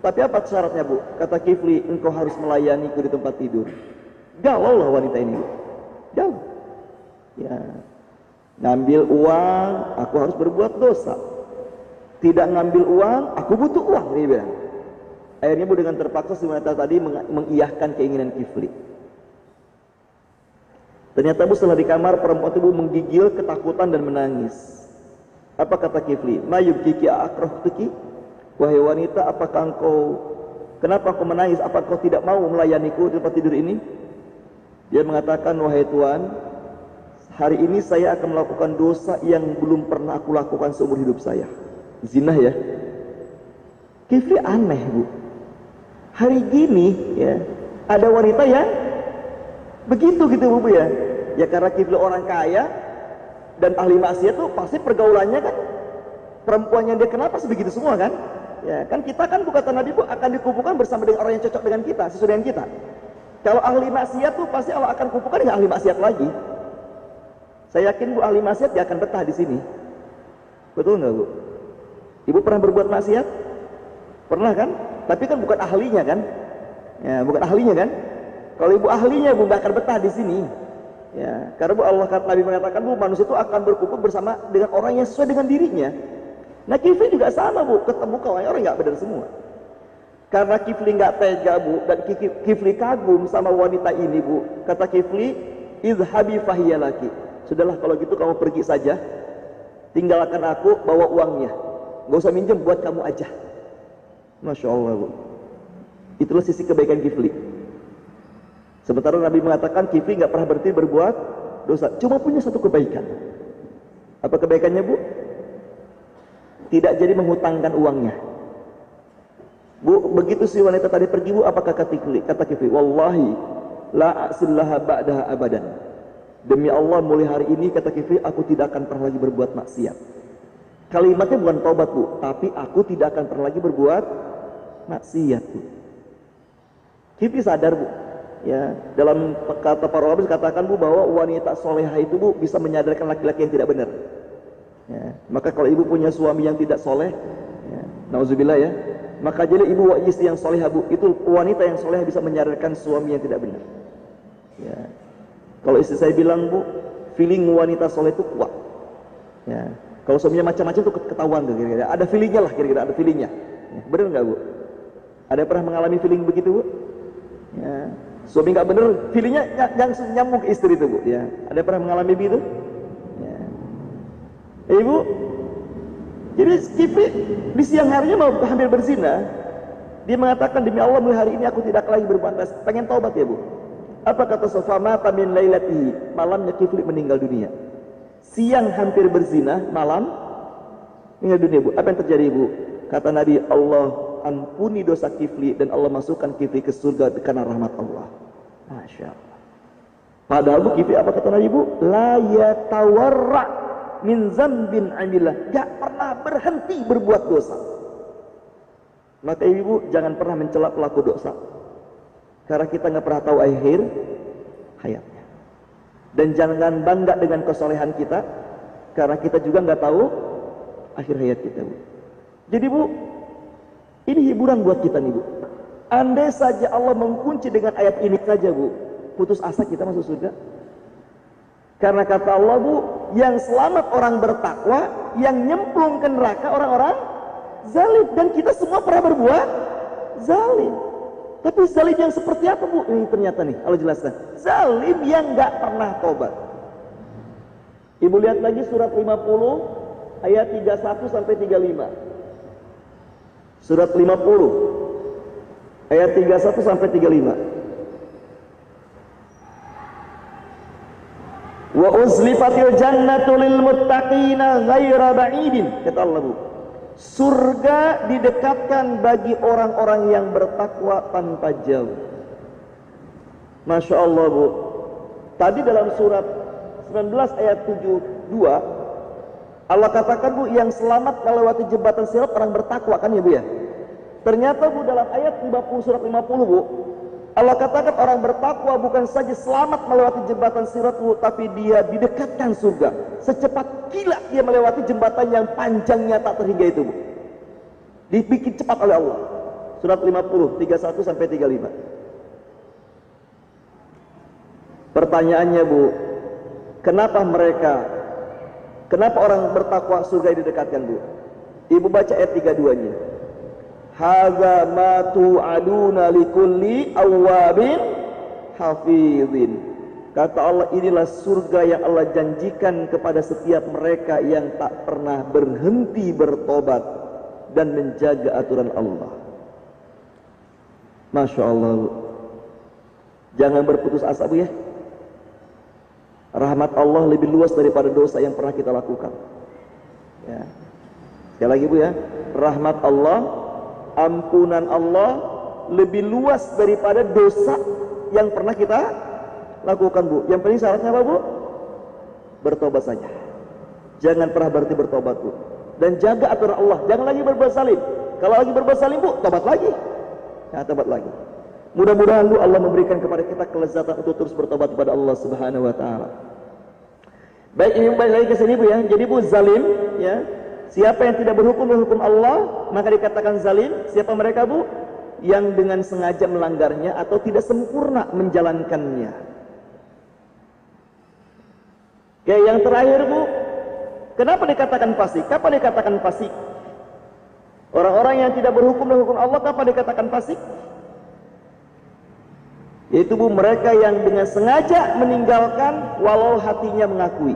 Speaker 1: Tapi apa syaratnya, Bu? Kata Kifli, engkau harus melayaniku di tempat tidur. Galau lah wanita ini, Bu. Galau. Ya. Ngambil uang, aku harus berbuat dosa. Tidak ngambil uang, aku butuh uang, dia bilang. Akhirnya, Bu, dengan terpaksa si wanita tadi mengiyahkan keinginan Kifli. Ternyata, Bu, setelah di kamar, perempuan itu, Bu, menggigil, ketakutan dan menangis. Apa kata Kifli? Ma yubkiki akrahtuki? Wahai wanita, kenapa kau menangis? Apa kau tidak mau melayaniku di tempat tidur ini? Dia mengatakan, wahai Tuan, hari ini saya akan melakukan dosa yang belum pernah aku lakukan seumur hidup saya. Zina ya. Kifli aneh, Bu. Hari gini ya, ada wanita yang begitu gitu, Bu ya. Ya karena Kifli orang kaya dan ahli maksiat tuh pasti pergaulannya kan perempuan yang dia kenal pasti begitu semua kan. Ya kan kita kan, Bu, kata Nabi, Bu, akan dikumpulkan bersama dengan orang yang cocok dengan kita, sesuai dengan kita. Kalau ahli maksiat tuh pasti Allah akan kumpulkan dengan ahli maksiat lagi. Saya yakin, Bu, ahli maksiat dia akan betah di sini. Betul nggak, Bu? Ibu pernah berbuat maksiat? Pernah kan? Tapi kan bukan ahlinya kan? Ya, bukan ahlinya kan? Kalau ibu ahlinya, Bu, nggak akan betah di sini. Ya, karena, Bu, Allah kata Nabi mengatakan, Bu, manusia itu akan berkumpul bersama dengan orang yang sesuai dengan dirinya. Nah, Kifli juga sama, Bu, ketemu kawan orang nggak benar semua. Karena Kifli nggak tega, Bu, dan Kifli kagum sama wanita ini, Bu. Kata Kifli, izhabi fahiyalaki. Sudahlah, kalau gitu kamu pergi saja, tinggalkan aku, bawa uangnya, nggak usah minjem, buat kamu aja. Masya Allah, Bu. Itulah sisi kebaikan Kifli. Sementara Nabi mengatakan Kifli nggak pernah berhenti berbuat dosa, cuma punya satu kebaikan. Apa kebaikannya, Bu? Tidak jadi menghutangkan uangnya. Bu, begitu si wanita tadi pergi, Bu, apa kata Kifli? Wallahi la asillaha ba'daha abadan. Demi Allah, mulai hari ini, kata Kifli, aku tidak akan pernah lagi berbuat maksiat. Kalimatnya bukan taubat, Bu, tapi aku tidak akan pernah lagi berbuat maksiat, Bu. Kifli sadar, Bu. Ya, dalam kata para ulama dikatakan, Bu, bahwa wanita solehah itu, Bu, bisa menyadarkan laki-laki yang tidak benar. Ya, maka kalau ibu punya suami yang tidak soleh, ya, nauzubillah ya, maka jadi ibu wa istri yang solehah, Bu, itu wanita yang solehah bisa menyadarkan suami yang tidak benar. Ya. Kalau istri saya bilang, Bu, feeling wanita soleh itu kuat. Ya. Kalau suaminya macam-macam itu ketahuan tuh kira-kira. Ada feelingnya lah, kira-kira ada feelingnya. Ya. Benar nggak, Bu? Ada pernah mengalami feeling begitu, Bu? Ya. Suami nggak benar, feelingnya langsung nyambung ke istri itu, Bu. Ya. Ada pernah mengalami begitu? Ya. Ibu, jadi Kifli di siang harinya mau hampir berzina. Dia mengatakan, demi Allah, mulai hari ini aku tidak lagi berbuat dosa. Pengen taubat ya, Bu. Apa kata Sofamata min lailatihi? Malamnya Kifli meninggal dunia. Siang hampir berzina, malam meninggal dunia, Bu. Apa yang terjadi, Bu? Kata Nabi, Allah ampuni dosa Kifli dan Allah masukkan Kifli ke surga karena rahmat Allah. Masya Allah. Padahal, Bu, Kifli apa kata Nabi, Bu? La yatawarra min zambin amilah. Gak pernah berhenti berbuat dosa. Maka ibu, jangan pernah mencela pelaku dosa. Karena kita nggak pernah tahu akhir hayatnya. Dan jangan bangga dengan kesolehan kita, karena kita juga nggak tahu akhir hayat kita, Bu. Jadi, Bu, ini hiburan buat kita nih, Bu. Andai saja Allah mengunci dengan ayat ini saja, Bu, putus asa kita masuk surga. Karena kata Allah, Bu, yang selamat orang bertakwa, yang nyemplung ke neraka orang-orang zalim. Dan kita semua pernah berbuat zalim. Tapi zalim yang seperti apa, Bu? Ini ternyata nih, Allah jelaskan. Zalim yang gak pernah tobat. Ibu lihat lagi surat 50 ayat 31 sampai 35. Surat 50 ayat 31 sampai 35. Wa uzlifatil jannatu lil muttaqina ghaira ba'idin. Kata Allah, Bu, surga didekatkan bagi orang-orang yang bertakwa tanpa jauh. Masya Allah Bu. Tadi dalam surat 19 ayat 72 Allah katakan Bu, yang selamat melewati jembatan sirat orang bertakwa kan ya Bu ya. Ternyata Bu, dalam ayat 50 surat 50 Bu, Allah katakan orang bertakwa bukan saja selamat melewati jembatan sirat Bu, tapi dia didekatkan surga. Secepat kilat dia melewati jembatan yang panjangnya tak terhingga itu Bu. Dibikin cepat oleh Allah. Surat 50 31 sampai 35. Pertanyaannya Bu, kenapa orang bertakwa surga didekatkan Bu? Ibu baca ayat 32-nya. Hadza ma tu'aduna likulli awwabin hafizin. Kata Allah, inilah surga yang Allah janjikan kepada setiap mereka yang tak pernah berhenti bertobat dan menjaga aturan Allah. Masya Allah Bu. Jangan berputus asa Bu ya. Rahmat Allah lebih luas daripada dosa yang pernah kita lakukan ya. Sekali lagi Bu ya, rahmat Allah, ampunan Allah lebih luas daripada dosa yang pernah kita lakukan Bu. Yang penting syaratnya apa Bu? Bertobat saja. Jangan pernah berhenti bertobat Bu. Dan jaga aturan Allah. Jangan lagi berbuat zalim. Kalau lagi berbuat zalim Bu, tobat lagi ya, tobat lagi. Mudah-mudahan Bu, Allah memberikan kepada kita kelezatan untuk terus bertobat kepada Allah Subhanahu wa taala. Baik, ini balik lagi ke sini Bu ya. Jadi Bu, zalim ya. Siapa yang tidak berhukum dengan hukum Allah, maka dikatakan zalim. Siapa mereka Bu? Yang dengan sengaja melanggarnya atau tidak sempurna menjalankannya. Oke, yang terakhir Bu, kenapa dikatakan fasik? Kapan dikatakan fasik? Orang-orang yang tidak berhukum dengan hukum Allah, kapan dikatakan fasik? Yaitu Bu, mereka yang dengan sengaja meninggalkan walau hatinya mengakui.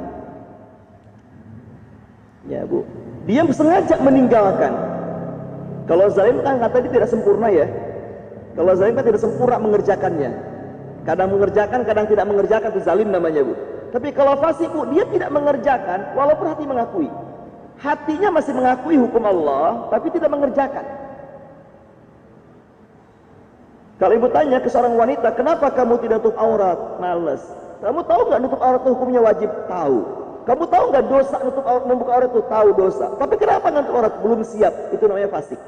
Speaker 1: Ya Bu, dia sengaja meninggalkan. Kalau zalim kan tadi tidak sempurna ya. Kalau zalim kan tidak sempurna mengerjakannya. Kadang mengerjakan, kadang tidak mengerjakan, itu zalim namanya Bu. Tapi kalau fasik Bu, dia tidak mengerjakan walaupun hati mengakui. Hatinya masih mengakui hukum Allah, tapi tidak mengerjakan. Kalau ibu tanya ke seorang wanita, kenapa kamu tidak tutup aurat? Males. Kamu tahu nggak nutup aurat itu hukumnya wajib? Tahu. Kamu tahu nggak dosa nutup aurat, membuka aurat itu? Tahu dosa. Tapi kenapa nutup aurat? Belum siap. Itu namanya fasik.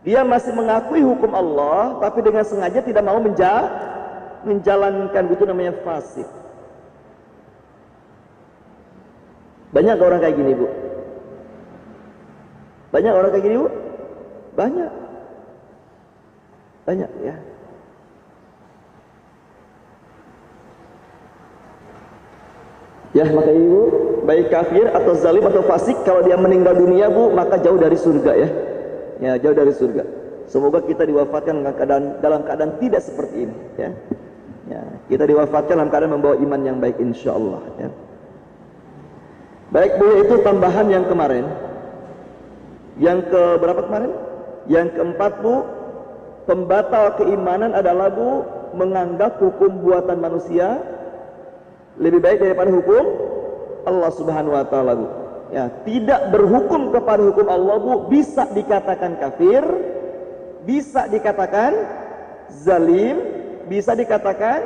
Speaker 1: Dia masih mengakui hukum Allah, tapi dengan sengaja tidak mau menjalankan. Itu namanya fasik. Banyak orang kayak gini Bu. Banyak orang kayak gini Bu. Banyak ya. Ya, maka ibu, baik kafir atau zalim atau fasik, kalau dia meninggal dunia Bu, maka jauh dari surga ya. Ya, jauh dari surga. Semoga kita diwafatkan dalam keadaan tidak seperti ini ya. Ya, kita diwafatkan dalam keadaan membawa iman yang baik insyaallah ya. Baik Bu, itu tambahan yang kemarin. Yang ke berapa kemarin? Yang keempat Bu, pembatal keimanan adalah Bu, menganggap hukum buatan manusia lebih baik daripada hukum Allah Subhanahu wa taala Bu. Ya, tidak berhukum kepada hukum Allah Bu, bisa dikatakan kafir, bisa dikatakan zalim, bisa dikatakan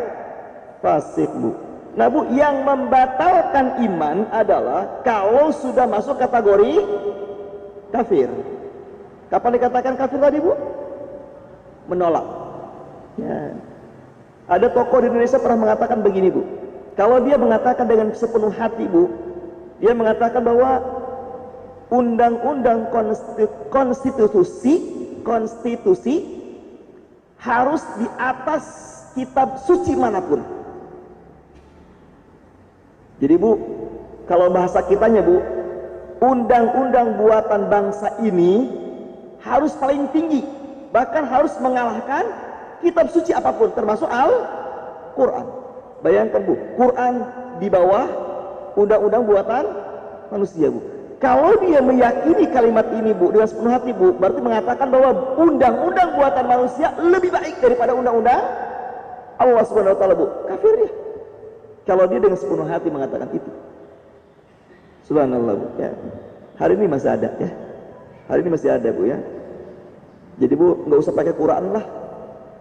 Speaker 1: fasik Bu. Nah Bu, yang membatalkan iman adalah kalau sudah masuk kategori kafir. Kapan dikatakan kafir tadi Bu? Menolak ya. Ada tokoh di Indonesia pernah mengatakan begini Bu, kalau dia mengatakan dengan sepenuh hati Bu, dia mengatakan bahwa undang-undang konstitusi harus di atas kitab suci manapun. Jadi Bu, kalau bahasa kitanya Bu, undang-undang buatan bangsa ini harus paling tinggi, bahkan harus mengalahkan kitab suci apapun, termasuk Al-Quran. Bayangkan Bu, Quran di bawah undang-undang buatan manusia Bu. Kalau dia meyakini kalimat ini Bu dengan sepenuh hati Bu, berarti mengatakan bahwa undang-undang buatan manusia lebih baik daripada undang-undang Allah Subhanahu wa taala Bu. Kafir dia. Kalau dia dengan sepenuh hati mengatakan itu. Subhanallah Bu ya. Hari ini masih ada ya. Hari ini masih ada Bu ya. Jadi Bu, nggak usah pakai Quran lah.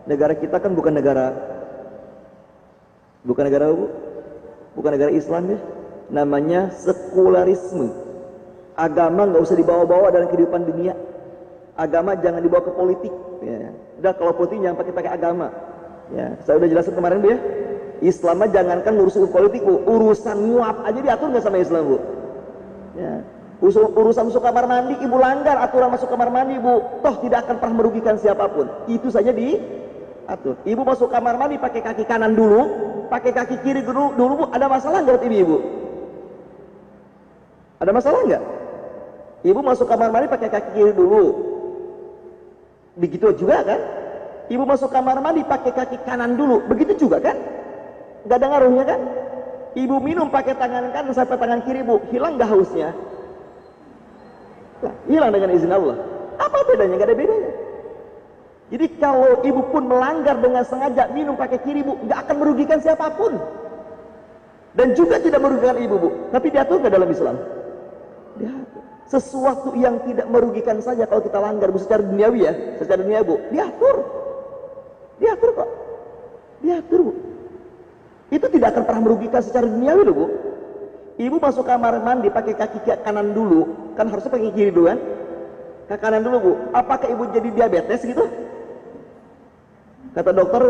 Speaker 1: Negara kita kan bukan negara Bukan negara Bu, bukan negara Islam ya. Namanya sekularisme. Agama nggak usah dibawa-bawa dalam kehidupan dunia. Agama jangan dibawa ke politik. Ya. Udah kalau politik jangan pakai agama. Ya, saya udah jelasin kemarin Bu ya. Islam jangankan urusan politik Bu, urusan nguap aja diatur nggak sama Islam Bu. Ya. Urusan masuk kamar mandi, ibu langgar aturan masuk kamar mandi Bu, toh tidak akan pernah merugikan siapapun. Itu saja diatur. Ibu masuk kamar mandi pakai kaki kanan dulu, pakai kaki kiri dulu Bu. Ada masalah nggak buat ibu? Ada masalah nggak? Ibu masuk kamar mandi pakai kaki kiri dulu. Begitu juga kan? Ibu masuk kamar mandi pakai kaki kanan dulu. Begitu juga kan? Nggak ada ngaruhnya kan? Ibu minum pakai tangan kanan sampai tangan kiri Bu, hilang nggak hausnya? Nah, hilang dengan izin Allah. Apa bedanya? Nggak ada bedanya. Jadi kalau ibu pun melanggar dengan sengaja minum pakai kiri Bu, nggak akan merugikan siapapun. Dan juga tidak merugikan ibu Bu. Tapi diatur nggak dalam Islam? Diatur. Sesuatu yang tidak merugikan saja kalau kita langgar Bu, secara duniawi ya, secara dunia Bu, diatur. Diatur kok. Diatur Bu. Itu tidak akan pernah merugikan secara duniawi loh Bu. Ibu masuk kamar mandi pakai kaki kanan dulu, kan harusnya pakai kiri dulu kan? Kaki kanan dulu Bu. Apakah ibu jadi diabetes gitu? Kata dokter,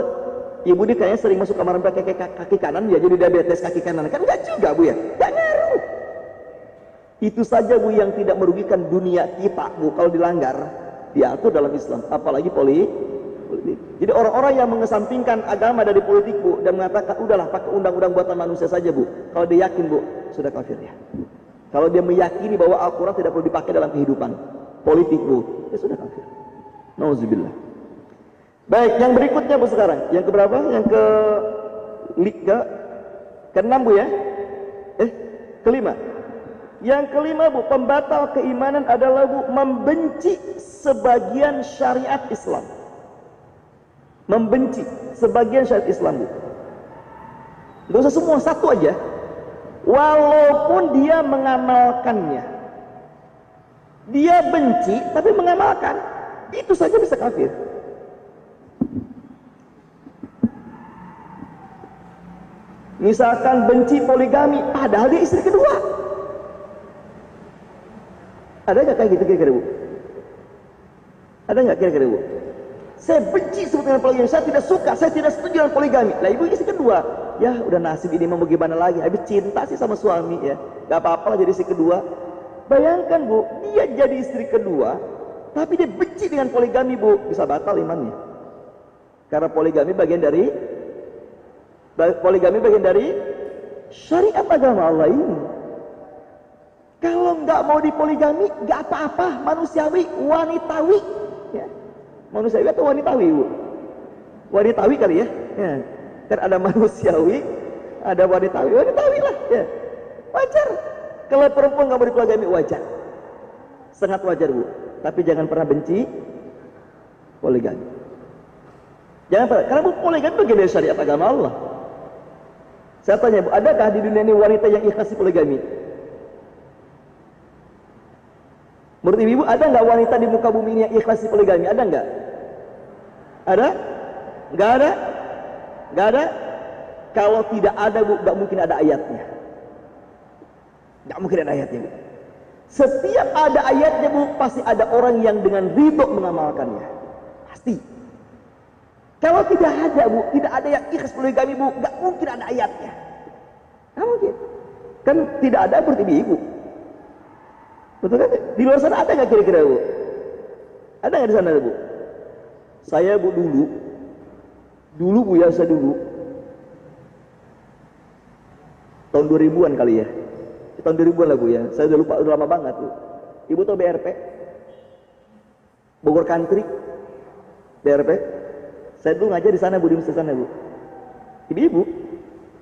Speaker 1: ibu ini kayaknya sering masuk kamar mandi pakai kaki kanan, ya jadi diabetes kaki kanan. Kan enggak juga Bu ya? Enggak ngaruh. Itu saja Bu yang tidak merugikan dunia kita Bu kalau dilanggar, diatur dalam Islam, apalagi politik. Jadi orang-orang yang mengesampingkan agama dari politik Bu dan mengatakan udahlah pakai undang-undang buatan manusia saja Bu, kalau dia yakin Bu sudah kafir ya. Kalau dia meyakini bahwa Al-Quran tidak perlu dipakai dalam kehidupan politik Bu, ya sudah kafir. Nauzubillah. Baik, yang berikutnya Bu sekarang, yang keberapa? Yang ke-6 Bu ya? Kelima. Yang kelima Bu, pembatal keimanan adalah Bu membenci sebagian syariat Islam. Membenci sebagian syariat Islam Bu. Gak usah semua, satu aja. Walaupun dia mengamalkannya, dia benci tapi mengamalkan, itu saja bisa kafir. Misalkan benci poligami, padahal dia istri kedua. Ada nggak kayak gitu kira-kira Bu? Ada nggak kira-kira Bu? Saya benci sebetulnya poligami, saya tidak suka, saya tidak setuju dengan poligami. Lah ibu istri kedua, ya udah nasib ini mau bagaimana lagi? Habis cinta sih sama suami ya, gak apa-apa lah jadi istri kedua. Bayangkan Bu, dia jadi istri kedua, tapi dia benci dengan poligami Bu, bisa batal imannya. Karena poligami bagian dari syariat agama Allah ini. Kalau nggak mau dipoligami, nggak apa-apa, manusiawi, wanitawi. Ya. Manusiawi atau wanitawi Bu? Wanitawi kali ya? Ya. Kan ada manusiawi, ada wanitawi, wanitawi lah ya. Wajar. Kalau perempuan nggak mau dipoligami, wajar. Sangat wajar Bu. Tapi jangan pernah benci poligami. Jangan pernah, karena Bu, poligami bagian dari syariat agama Allah. Saya tanya Bu, adakah di dunia ini wanita yang ikhlas poligami? Menurut ibu ada nggak wanita di muka bumi ini yang ikhlas poligami? Ada nggak? Ada? Nggak ada? Nggak ada? Kalau tidak ada Bu, nggak mungkin ada ayatnya. Nggak mungkin ada ayatnya Bu. Setiap ada ayatnya Bu, pasti ada orang yang dengan ridho mengamalkannya. Pasti. Kalau tidak ada Bu, tidak ada yang ikhlas poligami Bu, nggak mungkin ada ayatnya. Nggak mungkin. Kan tidak ada berarti ibu. Betul kan? Di luar sana ada nggak kira-kira Bu? Ada nggak di sana Bu? Saya Bu dulu Bu ya, saya dulu tahun 2000-an kali ya. Tahun 2000-an lah Bu ya. Saya udah lupa, udah lama banget Bu. Ibu tahu BRP? Bogor Country. BRP. Saya dulu ngajar di sana Bu, di sana Bu. Ibu-ibu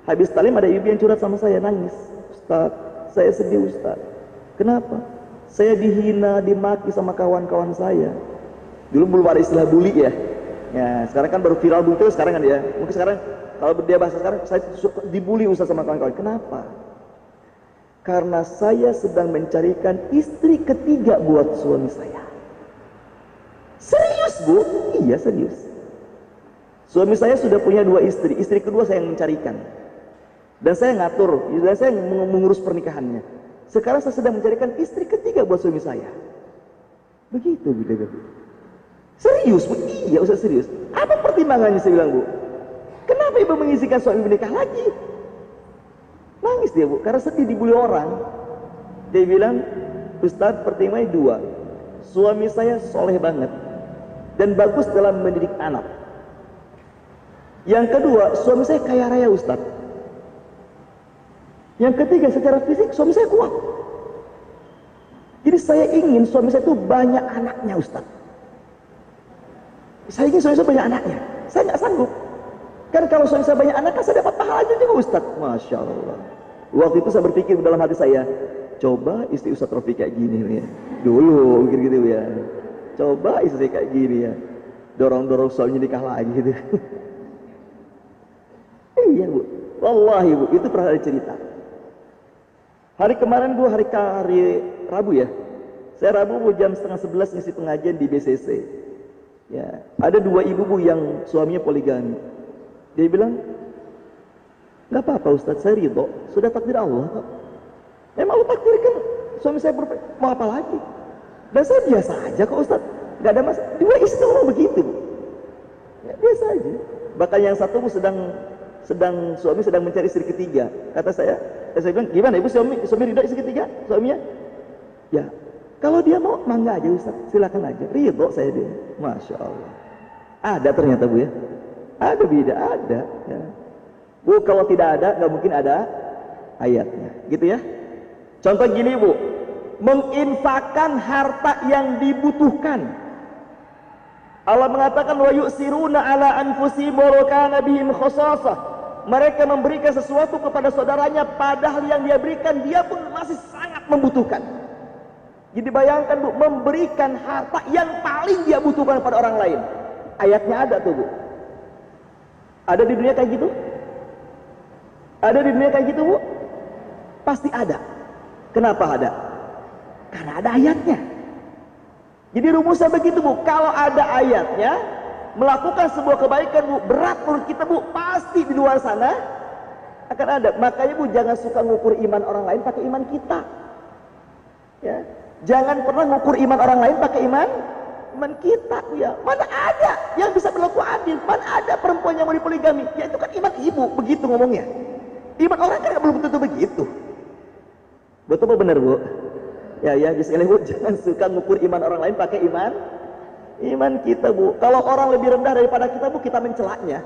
Speaker 1: habis talim ada ibu yang curhat sama saya, nangis. Ustaz, saya sedih Ustaz. Kenapa? Saya dihina, dimaki sama kawan-kawan saya. Dulu belum ada istilah bully ya. Ya, sekarang kan baru viral bully itu sekarang kan ya. Mungkin sekarang kalau dia bahasa sekarang saya suka dibully Ustaz sama kawan-kawan. Kenapa? Karena saya sedang mencarikan istri ketiga buat suami saya. Serius Bu? Iya serius. Suami saya sudah punya 2 istri, istri kedua saya yang mencarikan. Dan saya ngatur, dan saya mengurus pernikahannya. Sekarang saya sedang mencarikan istri ketiga buat suami saya. Begitu, Bu. Serius, Bu? Iya, Ustaz, serius. Apa pertimbangannya, saya bilang, Bu? Kenapa ibu mengizinkan suami menikah lagi? Nangis dia, Bu, karena sedih dibully orang. Dia bilang, Ustaz, pertimbangannya 2. Suami saya soleh banget dan bagus dalam mendidik anak. Yang kedua, suami saya kaya raya, Ustaz. Yang ketiga, secara fisik suami saya kuat. Jadi saya ingin suami saya itu banyak anaknya, Ustaz. Saya ingin suami saya banyak anaknya. Saya nggak sanggup. Kan kalau suami saya banyak anak, kan saya dapat pahalanya juga, Ustaz. Masya Allah. Waktu itu saya berpikir dalam hati saya, coba istri Ustaz Rofi kayak gini ya. Dulu mikir gitu ya. Coba istri saya kayak gini ya. Dorong-dorong suaminya nikah lagi gitu. Iya, Bu. Wallahi, Bu, itu pernah ada cerita. Hari kemarin, Bu, hari Rabu ya. Saya Rabu, Bu, jam setengah 11 ngisi pengajian di BCC. Ya, ada 2 ibu, Bu, yang suaminya poligami. Dia bilang, nggak apa-apa, Ustaz, saya ridho. Sudah takdir Allah kok. Memang Allah takdirkan suami saya mau apa lagi. Dan saya biasa aja kok, Ustaz. Nggak ada masalah. 2 istri orang begitu, Bu. Ya, biasa aja. Bahkan yang satu, Bu, suami sedang mencari istri ketiga. Kata saya bilang, gimana Ibu, suami ridho istri ketiga? Suaminya, ya, kalau dia mau, mangga aja, Ustaz, silakan aja. Ridho saya dia. Masya Allah. Ada ternyata, Bu, ya. Ada beda, ada. Ya. Bu, kalau tidak ada, nggak mungkin ada ayatnya, gitu ya. Contoh gini, Bu, menginfakkan harta yang dibutuhkan. Allah mengatakan, wa yu'siruna ala anfusihim wa kana bihim khasasah. Mereka memberikan sesuatu kepada saudaranya, padahal yang dia berikan dia pun masih sangat membutuhkan. Jadi bayangkan, Bu, memberikan harta yang paling dia butuhkan pada orang lain. Ayatnya ada tuh, Bu. Ada di dunia kayak gitu? Ada di dunia kayak gitu, Bu? Pasti ada. Kenapa ada? Karena ada ayatnya. Jadi rumusnya begitu, Bu. Kalau ada ayatnya, melakukan sebuah kebaikan, Bu, berat menurut kita, Bu, pasti di luar sana akan ada. Makanya, Bu, jangan suka ngukur iman orang lain pakai iman kita. Ya. Jangan pernah ngukur iman orang lain pakai iman kita, ya. Mana ada yang bisa berlaku adil? Mana ada perempuan yang mau dipoligami? Ya itu kan iman ibu, begitu ngomongnya. Iman orang kan belum tentu begitu. Betul apa benar, Bu? Ya, sekali, Bu, jangan suka ngukur iman orang lain pakai iman kita, Bu. Kalau orang lebih rendah daripada kita, Bu, kita mencelaknya.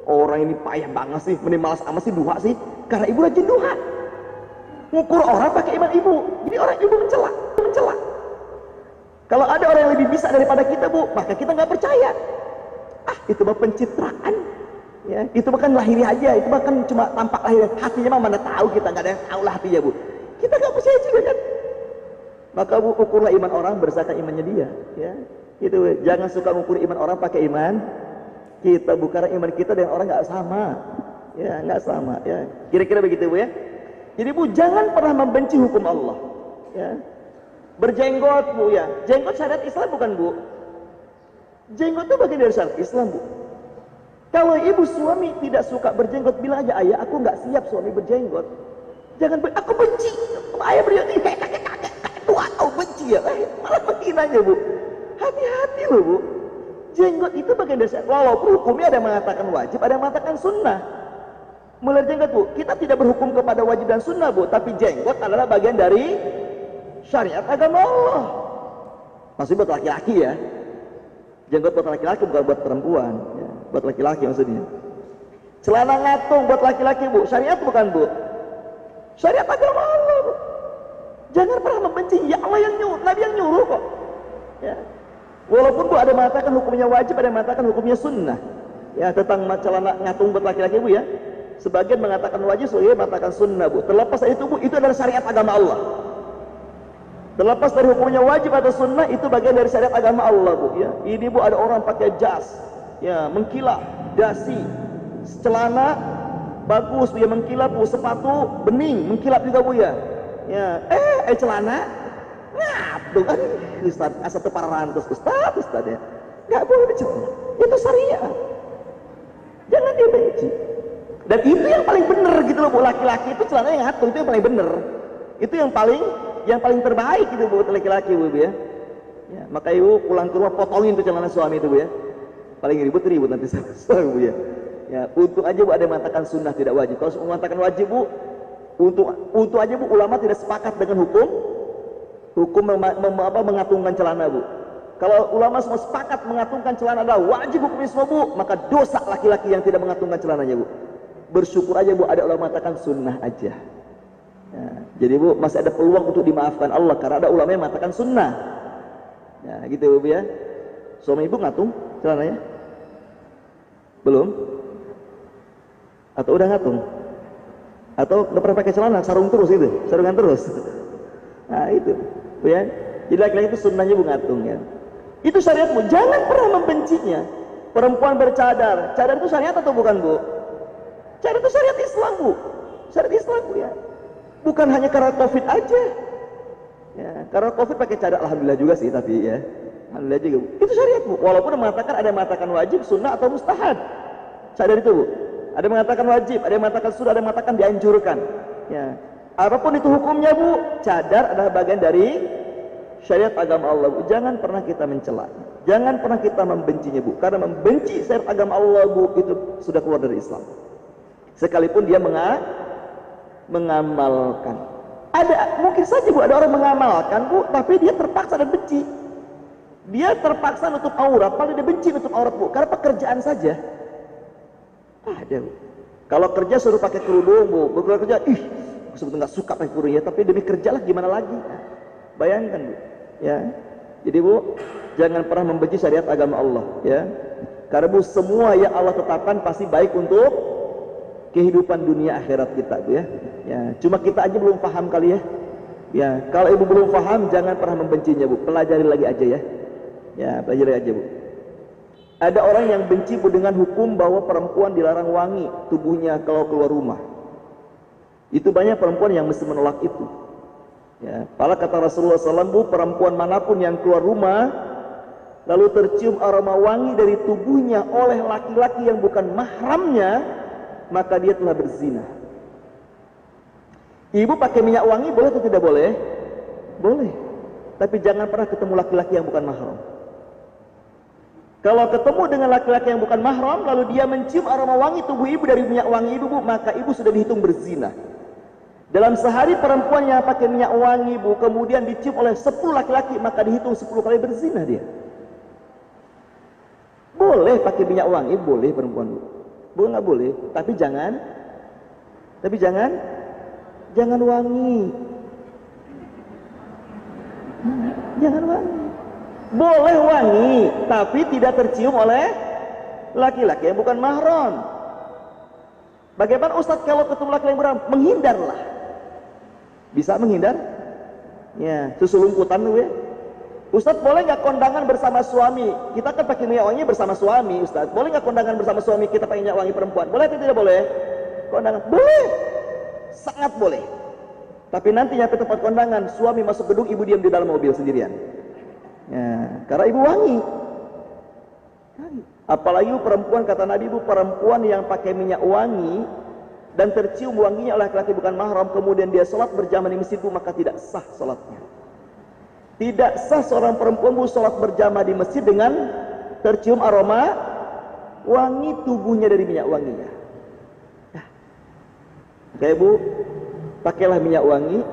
Speaker 1: Orang ini payah banget sih, mending malas amat sih duha sih, karena ibu rajin duha. Ngukur orang pakai iman ibu, jadi orang ibu mencela. Kalau ada orang yang lebih bisa daripada kita, Bu, maka kita nggak percaya. Itu mah pencitraan, ya. Itu bahkan lahiriah aja, itu bahkan cuma tampak lahiriah. Hatinya mah mana tahu, kita nggak ada yang tahu lah hatinya, Bu. Kita nggak percaya juga kan. Maka, Bu, ukurlah iman orang berdasarkan imannya dia, ya. Gitu, Bu. Jangan suka ngukur iman orang pakai iman kita, Bu, karena iman kita dengan orang nggak sama, ya, nggak sama, ya. Kira-kira begitu, Bu, ya. Jadi, Bu, jangan pernah membenci hukum Allah, ya. Berjenggot, Bu, ya. Jenggot syariat Islam bukan, Bu? Jenggot itu bagian dari syariat Islam, Bu. Kalau ibu suami tidak suka berjenggot, bilang aja, ayah, aku nggak siap suami berjenggot. Jangan, aku benci. Ayah berjenggot, kayak kakek tua, aku benci ya. Malah menghina, Bu. Hati-hati loh, Bu. Jenggot itu bagian dari syariat. Walaupun hukumnya ada yang mengatakan wajib, ada yang mengatakan sunnah. Mulai jenggot, Bu, kita tidak berhukum kepada wajib dan sunnah, Bu, tapi jenggot adalah bagian dari syariat agama Allah. Maksudnya buat laki-laki, ya. Jenggot buat laki-laki, bukan buat perempuan, ya. Buat laki-laki maksudnya. Celana ngatung buat laki-laki, Bu, syariat bukan, Bu? Syariat agama Allah, Bu. Jangan pernah membenci. Ya Allah yang nyuruh, Nabi yang nyuruh kok, ya. Walaupun, Bu, ada mengatakan hukumnya wajib, ada yang mengatakan hukumnya sunnah, ya, tentang celana ngatung buat laki-laki, Bu, ya. Sebagian mengatakan wajib, sebagian mengatakan sunnah, Bu. Terlepas dari itu, Bu, itu adalah syariat agama Allah. Terlepas dari hukumnya wajib atau sunnah, itu bagian dari syariat agama Allah, Bu, ya. Ini, Bu, ada orang pakai jas, ya, mengkilap, dasi, celana bagus, Bu, ya, mengkilap, Bu, sepatu bening, mengkilap juga, Bu, ya. Ya, celana ngatung, Ustaz, asal para rantus, Ustaz, ya. Nggak boleh dicela. Itu syariat. Jangan dia benci. Dan itu yang paling benar gitu loh, Bu. Laki-laki itu celananya ngatur, itu yang paling benar. Itu yang paling terbaik gitu buat laki-laki, Bu ya. Ya, maka ibu pulang ke rumah potongin tuh celana suami itu, Bu ya. Paling ribut nanti sama suami, Bu ya. Ya, untung aja Bu ada yang mengatakan sunnah tidak wajib. Kalau mengatakan wajib, Bu, untung aja Bu ulama tidak sepakat dengan hukum mengatungkan celana, Bu. Kalau ulama semua sepakat mengatungkan celana adalah wajib hukumnya semua, Bu, maka dosa laki-laki yang tidak mengatungkan celananya, Bu. Bersyukur aja Bu ada ulama mengatakan sunnah aja. Ya, jadi Bu masih ada peluang untuk dimaafkan Allah karena ada ulama yang mengatakan sunnah. Ya, gitu Bu ya. Suami Ibu ngatung celananya? Belum? Atau udah ngatung? Atau udah pernah pakai celana sarung terus gitu, sarungan terus? Nah itu, Bu ya. Jadi laki-laki itu sunnahnya Bu ngatung ya. Itu syariat Bu, jangan pernah membencinya. Perempuan bercadar, cadar itu syariat atau bukan Bu? Cadar itu syariat Islam Bu, syariat Islam Bu ya. Bukan hanya karena COVID aja. Ya, karena COVID pakai cadar, alhamdulillah juga sih tapi ya. Alhamdulillah juga Bu. Itu syariat Bu. Walaupun ada yang mengatakan wajib, sunnah atau mustahab. Cadar itu Bu. Ada yang mengatakan wajib, ada yang mengatakan sunnah, ada yang mengatakan dianjurkan. Ya. Apapun itu hukumnya Bu, cadar adalah bagian dari syariat agama Allah, Bu. Jangan pernah kita mencela. Jangan pernah kita membencinya, Bu. Karena membenci syariat agama Allah, Bu, itu sudah keluar dari Islam. Sekalipun dia mengamalkan. Mungkin saja Bu, ada orang mengamalkan, Bu, tapi dia terpaksa dan benci. Dia terpaksa nutup aurat, padahal dia benci nutup aurat, Bu, karena pekerjaan saja. Ada, Bu. Kalau kerja suruh pakai kerudung, Bu, berkeluar kerja, aku sebetulnya nggak suka pakai kerudung ya, tapi demi kerja lah gimana lagi? Bayangkan, Bu. Ya. Jadi Bu, jangan pernah membenci syariat agama Allah, ya. Karena Bu, semua yang Allah tetapkan pasti baik untuk kehidupan dunia akhirat kita, Bu ya. Ya, cuma kita aja belum paham kali ya. Ya, kalau Ibu belum paham jangan pernah membencinya, Bu. Pelajari lagi aja ya. Ya, pelajari aja, Bu. Ada orang yang benci, Bu, dengan hukum bahwa perempuan dilarang wangi tubuhnya kalau keluar rumah. Itu banyak perempuan yang mesti menolak itu. Ya, pala kata Rasulullah SAW, Bu, perempuan manapun yang keluar rumah lalu tercium aroma wangi dari tubuhnya oleh laki-laki yang bukan mahramnya, maka dia telah berzina. Ibu pakai minyak wangi boleh atau tidak boleh? Boleh. Tapi jangan pernah ketemu laki-laki yang bukan mahram. Kalau ketemu dengan laki-laki yang bukan mahram lalu dia mencium aroma wangi tubuh ibu dari minyak wangi ibu, Bu, maka ibu sudah dihitung berzina. Dalam sehari perempuan yang pakai minyak wangi, Bu, kemudian dicium oleh 10 laki-laki, maka dihitung 10 kali berzina dia. Boleh pakai minyak wangi, boleh perempuan, Bu. Bu, nggak boleh, tapi jangan wangi. Jangan wangi. Boleh wangi, tapi tidak tercium oleh laki-laki yang bukan mahram. Bagaimana Ustadz kalau ketemu laki-laki yang mahram? Menghindarlah. Bisa menghindar? Ya, susulumputan dulu ya. Ustadz boleh nggak kondangan bersama suami? Kita kan pakai minyak wangi bersama suami, Ustadz. Boleh nggak kondangan bersama suami kita pakai minyak wangi perempuan? Boleh atau tidak boleh? Kondangan? Boleh. Sangat boleh. Tapi nanti nyampe tempat kondangan, suami masuk gedung, ibu diam di dalam mobil sendirian. Ya, karena ibu wangi. Apalagi perempuan, kata Nabi, Bu, perempuan yang pakai minyak wangi dan tercium wanginya oleh laki-laki bukan mahram, kemudian dia sholat berjamaah di masjid, Bu, maka tidak sah sholatnya. Tidak sah seorang perempuan, Bu, sholat berjamaah di masjid dengan tercium aroma wangi tubuhnya dari minyak wanginya. Ya. Oke, Bu, pakailah minyak wangi.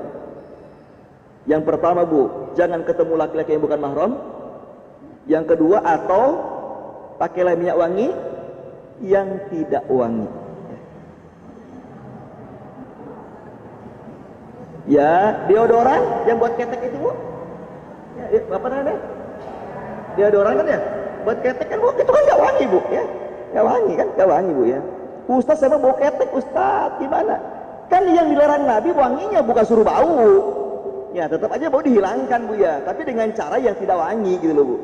Speaker 1: Yang pertama, Bu, jangan ketemu laki-laki yang bukan mahram. Yang kedua, atau pakailah minyak wangi yang tidak wangi. Ya, deodoran yang buat ketek itu, Bu. Ya, apa namanya? Deodoran kan ya? Buat ketek kan, Bu. Itu kan gak wangi, Bu, ya. Gak wangi kan? Gak wangi, Bu ya. Ustaz saya mau ketek, Ustaz. Gimana? Kan yang dilarang Nabi wanginya bukan suruh bau. Ya, tetap aja bau dihilangkan, Bu ya. Tapi dengan cara yang tidak wangi gitu loh, Bu.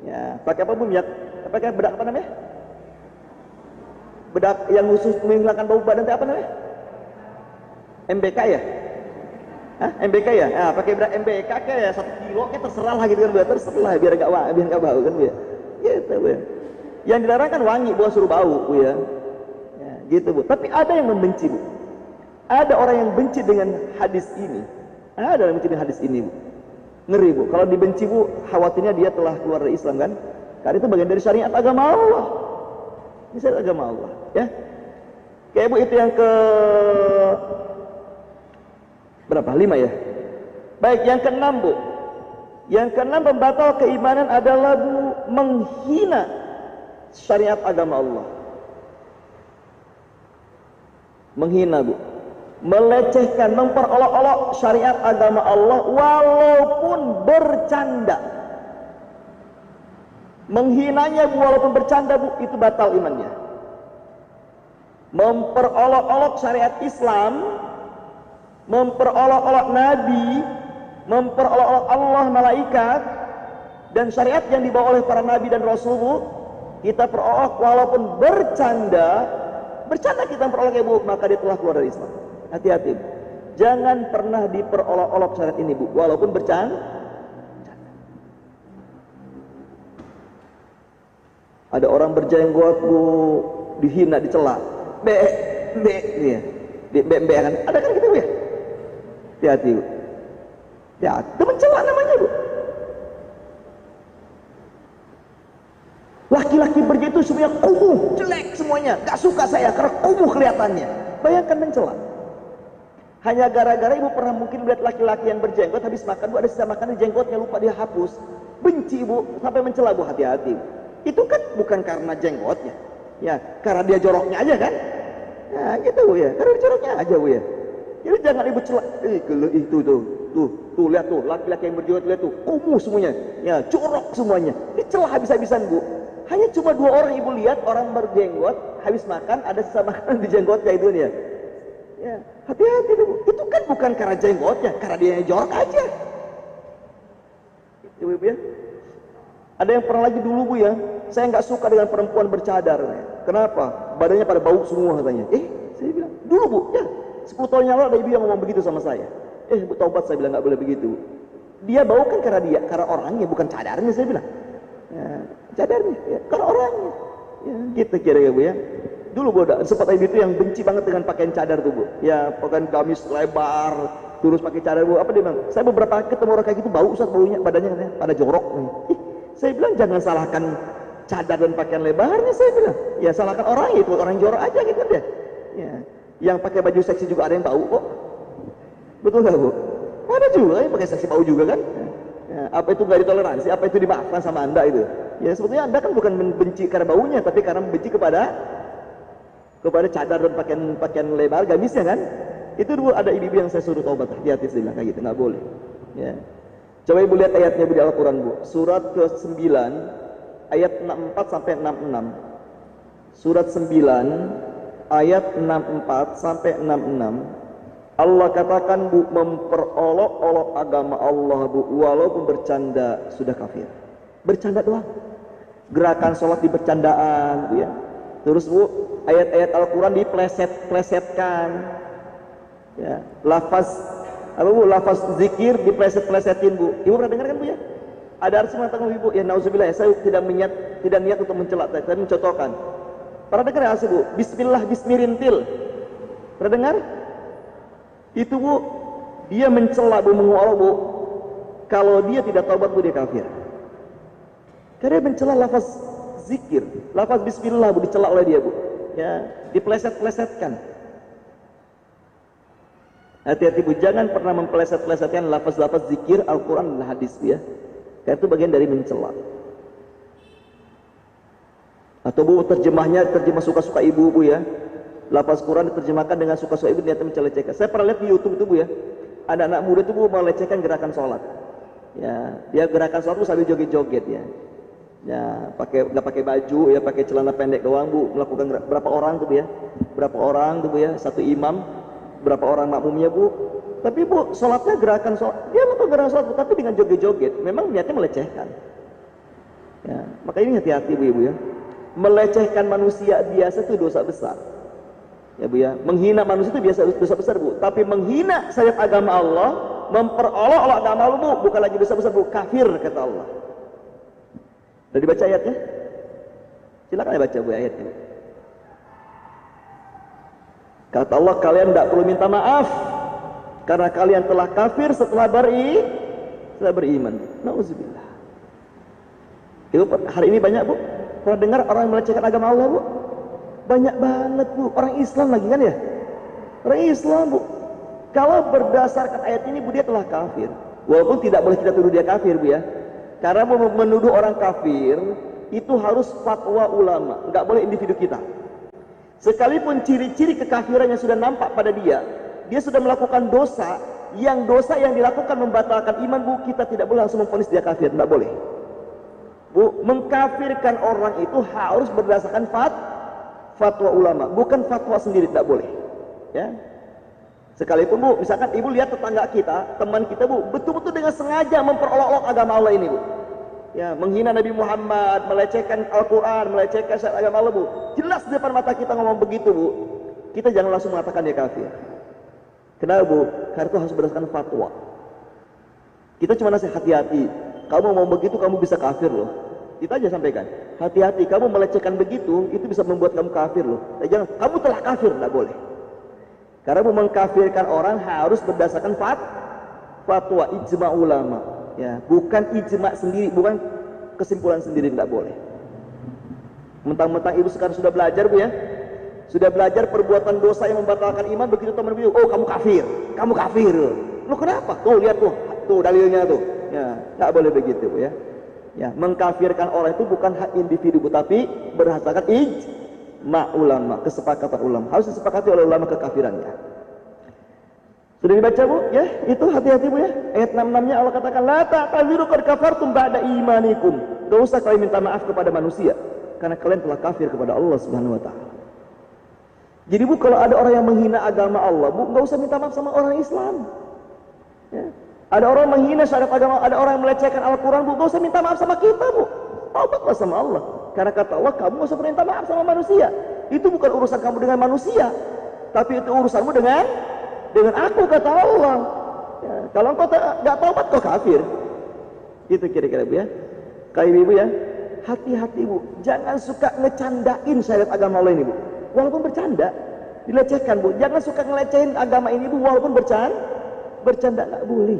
Speaker 1: Ya, pakai apa, Bu? Minyak, pakai bedak apa namanya? Bedak yang khusus menghilangkan bau badan itu apa namanya? MBK ya? Hah? MBK ya? Nah, pakai bedak MBK kayak 1 kilo, kayak terserah lah gitu kan, Bu. Terserah biar enggak bau kan, Bu ya. Gitu, Bu. Yang dilarang kan wangi, bukan suruh bau, Bu ya. Ya, gitu Bu. Tapi ada yang membenci Bu. Ada orang yang benci dengan hadis ini. Ada yang benci dengan hadis ini Bu. Ngeri Bu. Kalau dibenci Bu, khawatirnya dia telah keluar dari Islam kan. Karena itu bagian dari syariat agama Allah. Ini syariat agama Allah. Ya. Kayak Bu itu yang ke berapa? 5 ya. Baik, yang ke-6 Bu. Yang ke-6 pembatal keimanan adalah Bu, menghina syariat agama Allah. Menghina Bu, melecehkan, memperolok-olok syariat agama Allah walaupun bercanda. Menghinanya Bu, walaupun bercanda Bu, itu batal imannya. Memperolok-olok syariat Islam, memperolok-olok Nabi, memperolok-olok Allah, malaikat, dan syariat yang dibawa oleh para Nabi dan Rasul Bu, kita perolok walaupun bercanda. Bercanda kita memperolok ya Bu, maka dia telah keluar dari Islam. Hati-hati Bu. Jangan pernah diperolok-olok syariat ini Bu, walaupun bercanda. Ada orang berjenggot Bu, dihina, dicela. Be ya. Be kan. Ada kan gitu Bu ya? Hati-hati Bu. Ya, itu mencela namanya Bu. Laki-laki berjenggot itu semuanya kumuh, jelek semuanya. Gak suka saya karena kumuh kelihatannya. Bayangkan mencela. Hanya gara-gara Ibu pernah mungkin melihat laki-laki yang berjenggot habis makan Bu, ada sisa makan di jenggotnya lupa dia hapus. Benci Bu, sampai mencela Bu, hati-hati. Itu kan bukan karena jenggotnya. Ya, karena dia joroknya aja kan? Ya, gitu Bu ya. Karena dia joroknya aja Bu ya. Jadi jangan Ibu cela. Itu tuh lihat tuh laki-laki yang berjenggot, lihat tuh kumuh semuanya. Ya, jorok semuanya. Dicela habis-habisan Bu. Hanya cuma 2 orang Ibu lihat orang berjenggot habis makan ada sisa makanan di jenggotnya itu ya. Ya, hati-hati Bu. Itu kan bukan karena jenggotnya, karena dia jorok aja. Ibu ya. Ada yang pernah lagi dulu Bu ya, saya nggak suka dengan perempuan bercadar. Kenapa? Badannya pada bau semua katanya. Saya bilang, dulu Bu, ya 10 tahun yang lalu ada ibu yang ngomong begitu sama saya. Bu taubat, saya bilang nggak boleh begitu. Dia bau kan karena orangnya, bukan cadarnya, saya bilang. Ya, cadarnya, ya, karena orangnya. Ya, gitu kira-kira Bu ya. Dulu Bu, sempat ibu itu yang benci banget dengan pakaian cadar tuh Bu. Ya, pakaian gamis lebar, terus pakai cadar Bu. Apa dia bilang? Saya beberapa kali ketemu orang kayak gitu, bau Ustaz, baunya badannya katanya pada jorok. Saya bilang jangan salahkan cadar dan pakaian lebarnya, saya bilang. Ya salahkan orang itu, orang jorok aja gitu dia. Ya, yang pakai baju seksi juga ada yang bau kok. Betul nggak Bu? Ada juga yang pakai seksi bau juga kan? Ya, apa itu nggak ditoleransi? Apa itu dimaafkan sama Anda itu? Ya sebetulnya Anda kan bukan membenci karena baunya, tapi karena membenci kepada cadar dan pakaian lebar gamisnya kan? Itu dulu ada ibu yang saya suruh taubat, hati-hati sih bilang kayak gitu, nggak boleh. Ya. Coba Ibu lihat ayatnya Bu di Al-Quran Bu. Surat ke-9 ayat 64 sampai 66. Surat 9 ayat 64 sampai 66. Allah katakan Bu, memperolok-olok agama Allah Bu, walaupun bercanda sudah kafir. Bercanda doang. Gerakan sholat di bercandaan Bu ya. Terus Bu, ayat-ayat Al-Quran dipleset-plesetkan. Ya, lafaz apa Bu, lafaz zikir dipleset-plesetin Bu. Ibu pernah dengar kan Bu ya? Ada artis mengatakan Ibu, ya nauzubillah, saya tidak niat untuk mencela, tapi mencontohkan. Pernah dengar ya Bu? Bismillah bismirintil. Pernah dengar? Itu Bu, dia mencela Bu, menguolok Bu. Kalau dia tidak taubat Bu, dia kafir. Karena dia mencela lafaz zikir, lafaz bismillah Bu, dicela oleh dia Bu. Ya, dipleset-plesetkan. Hati-hati Bu, jangan pernah mempleset-plesetkan lafaz-lafaz zikir Al-Quran dan hadis Bu ya. Karena itu bagian dari mencela. Atau Bu, terjemah suka-suka Ibu Bu ya. Lafaz Quran diterjemahkan dengan suka-suka Ibu, niatnya melecehkan. Saya pernah lihat di YouTube itu Bu ya. Ada anak muda itu Bu melecehkan gerakan sholat. Ya, dia gerakan sholat Bu sambil joget-joget ya. Ya, nggak pakai baju ya, pakai celana pendek doang Bu. Melakukan berapa orang tuh Bu ya? Berapa orang tuh Bu ya? Satu imam, berapa orang makmumnya Bu. Tapi Bu, sholatnya gerakan sholat, dia melakukan gerakan sholat Bu, tapi dengan joget-joget. Memang niatnya melecehkan. Ya, maka ini hati-hati Bu Ibu ya. Melecehkan manusia biasa itu dosa besar. Ya Bu ya, menghina manusia itu biasa dosa besar Bu. Tapi menghina syariat agama Allah, memperolok-olok agama Allah Bu, bukan lagi dosa besar Bu, kafir kata Allah. Sudah dibaca ayatnya? Silakan baca Bu ayat ini. Kata Allah, kalian tidak perlu minta maaf karena kalian telah kafir setelah beriman. Nauzubillah. Itu hari ini banyak Bu, pernah dengar orang yang melecehkan agama Allah Bu? Banyak banget Bu, orang Islam lagi kan ya? Orang Islam Bu. Kalau berdasarkan ayat ini Bu, dia telah kafir. Walaupun tidak boleh kita tuduh dia kafir Bu ya. Karena menuduh orang kafir itu harus fatwa ulama, nggak boleh individu kita. Sekalipun ciri-ciri kekafiran yang sudah nampak pada dia sudah melakukan dosa yang dilakukan membatalkan iman Bu, kita tidak boleh langsung memvonis dia kafir, nggak boleh. Bu, mengkafirkan orang itu harus berdasarkan fatwa ulama, bukan fatwa sendiri, tidak boleh. Ya. Sekalipun Bu, misalkan Ibu lihat tetangga kita, teman kita Bu, betul-betul dengan sengaja memperolok-olok agama Allah ini Bu. Ya, menghina Nabi Muhammad, melecehkan Al-Quran, melecehkan syariat agama Allah Bu. Jelas di depan mata kita ngomong begitu Bu. Kita jangan langsung mengatakan dia kafir. Kenapa Bu? Karena itu harus berdasarkan fatwa. Kita cuma nasihat, hati-hati. Kamu mau begitu, kamu bisa kafir loh. Kita aja sampaikan, hati-hati, kamu melecehkan begitu, itu bisa membuat kamu kafir loh. Jangan, kamu telah kafir, tidak boleh. Karena mengkafirkan orang harus berdasarkan fatwa ijma ulama. Ya, bukan ijma sendiri, bukan kesimpulan sendiri, tidak boleh. Mentang-mentang Ibu sekarang sudah belajar Bu ya, sudah belajar perbuatan dosa yang membatalkan iman, begitu teman Ibu, oh kamu kafir. Lu kenapa? Tuh lihat tuh dalilnya tuh. Ya, nggak boleh begitu Bu ya. Ya, mengkafirkan orang itu bukan hak individu Bu, tapi berdasarkan ijma ulama, kesepakatan ulama. Harus disepakati oleh ulama kekafirannya. Sudah dibaca Bu? Ya, itu hati-hati Bu ya. Ayat 66-nya Allah katakan, la ta'tadziru qad kafartum ba'da imanikum. Enggak usah kalian minta maaf kepada manusia karena kalian telah kafir kepada Allah Subhanahu wa taala. Jadi Bu, kalau ada orang yang menghina agama Allah, Bu, enggak usah minta maaf sama orang Islam. Ya. Ada orang menghina syariat agama, ada orang yang melecehkan Al-Quran Bu, enggak usah minta maaf sama kita Bu. Taubatlah sama Allah. Karena kata Allah, kamu enggak usah minta maaf sama manusia. Itu bukan urusan kamu dengan manusia, tapi itu urusanmu dengan aku, kata Allah. Ya, kalau engkau tidak taubat, kau kafir. Itu kira-kira Bu ya. Kayak Ibu ya, hati-hati Bu, jangan suka ngecandain syariat agama Allah ini Bu. Walaupun bercanda, dilecehkan Bu. Jangan suka ngelecehin agama ini Bu, walaupun bercanda nggak boleh.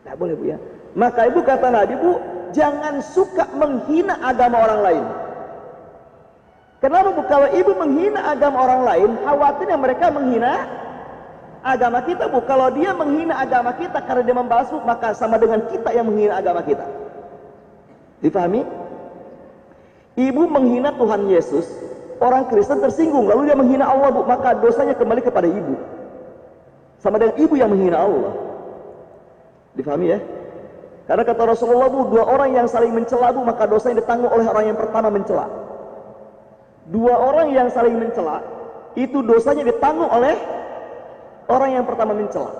Speaker 1: Nggak boleh Bu ya. Maka Ibu kata Nabi Bu, jangan suka menghina agama orang lain. Kenapa Bu? Kalau Ibu menghina agama orang lain, khawatirnya mereka menghina agama kita Bu. Kalau dia menghina agama kita karena dia membalas Bu, maka sama dengan kita yang menghina agama kita. Difahami? Ibu menghina Tuhan Yesus, orang Kristen tersinggung, lalu dia menghina Allah Bu, maka dosanya kembali kepada ibu. Sama dengan ibu yang menghina Allah. Difahami ya? Karena kata Rasulullah Bu, dua orang yang saling mencela Bu, maka dosanya ditanggung oleh orang yang pertama mencela. Dua orang yang saling mencela, itu dosanya ditanggung oleh orang yang pertama mencela.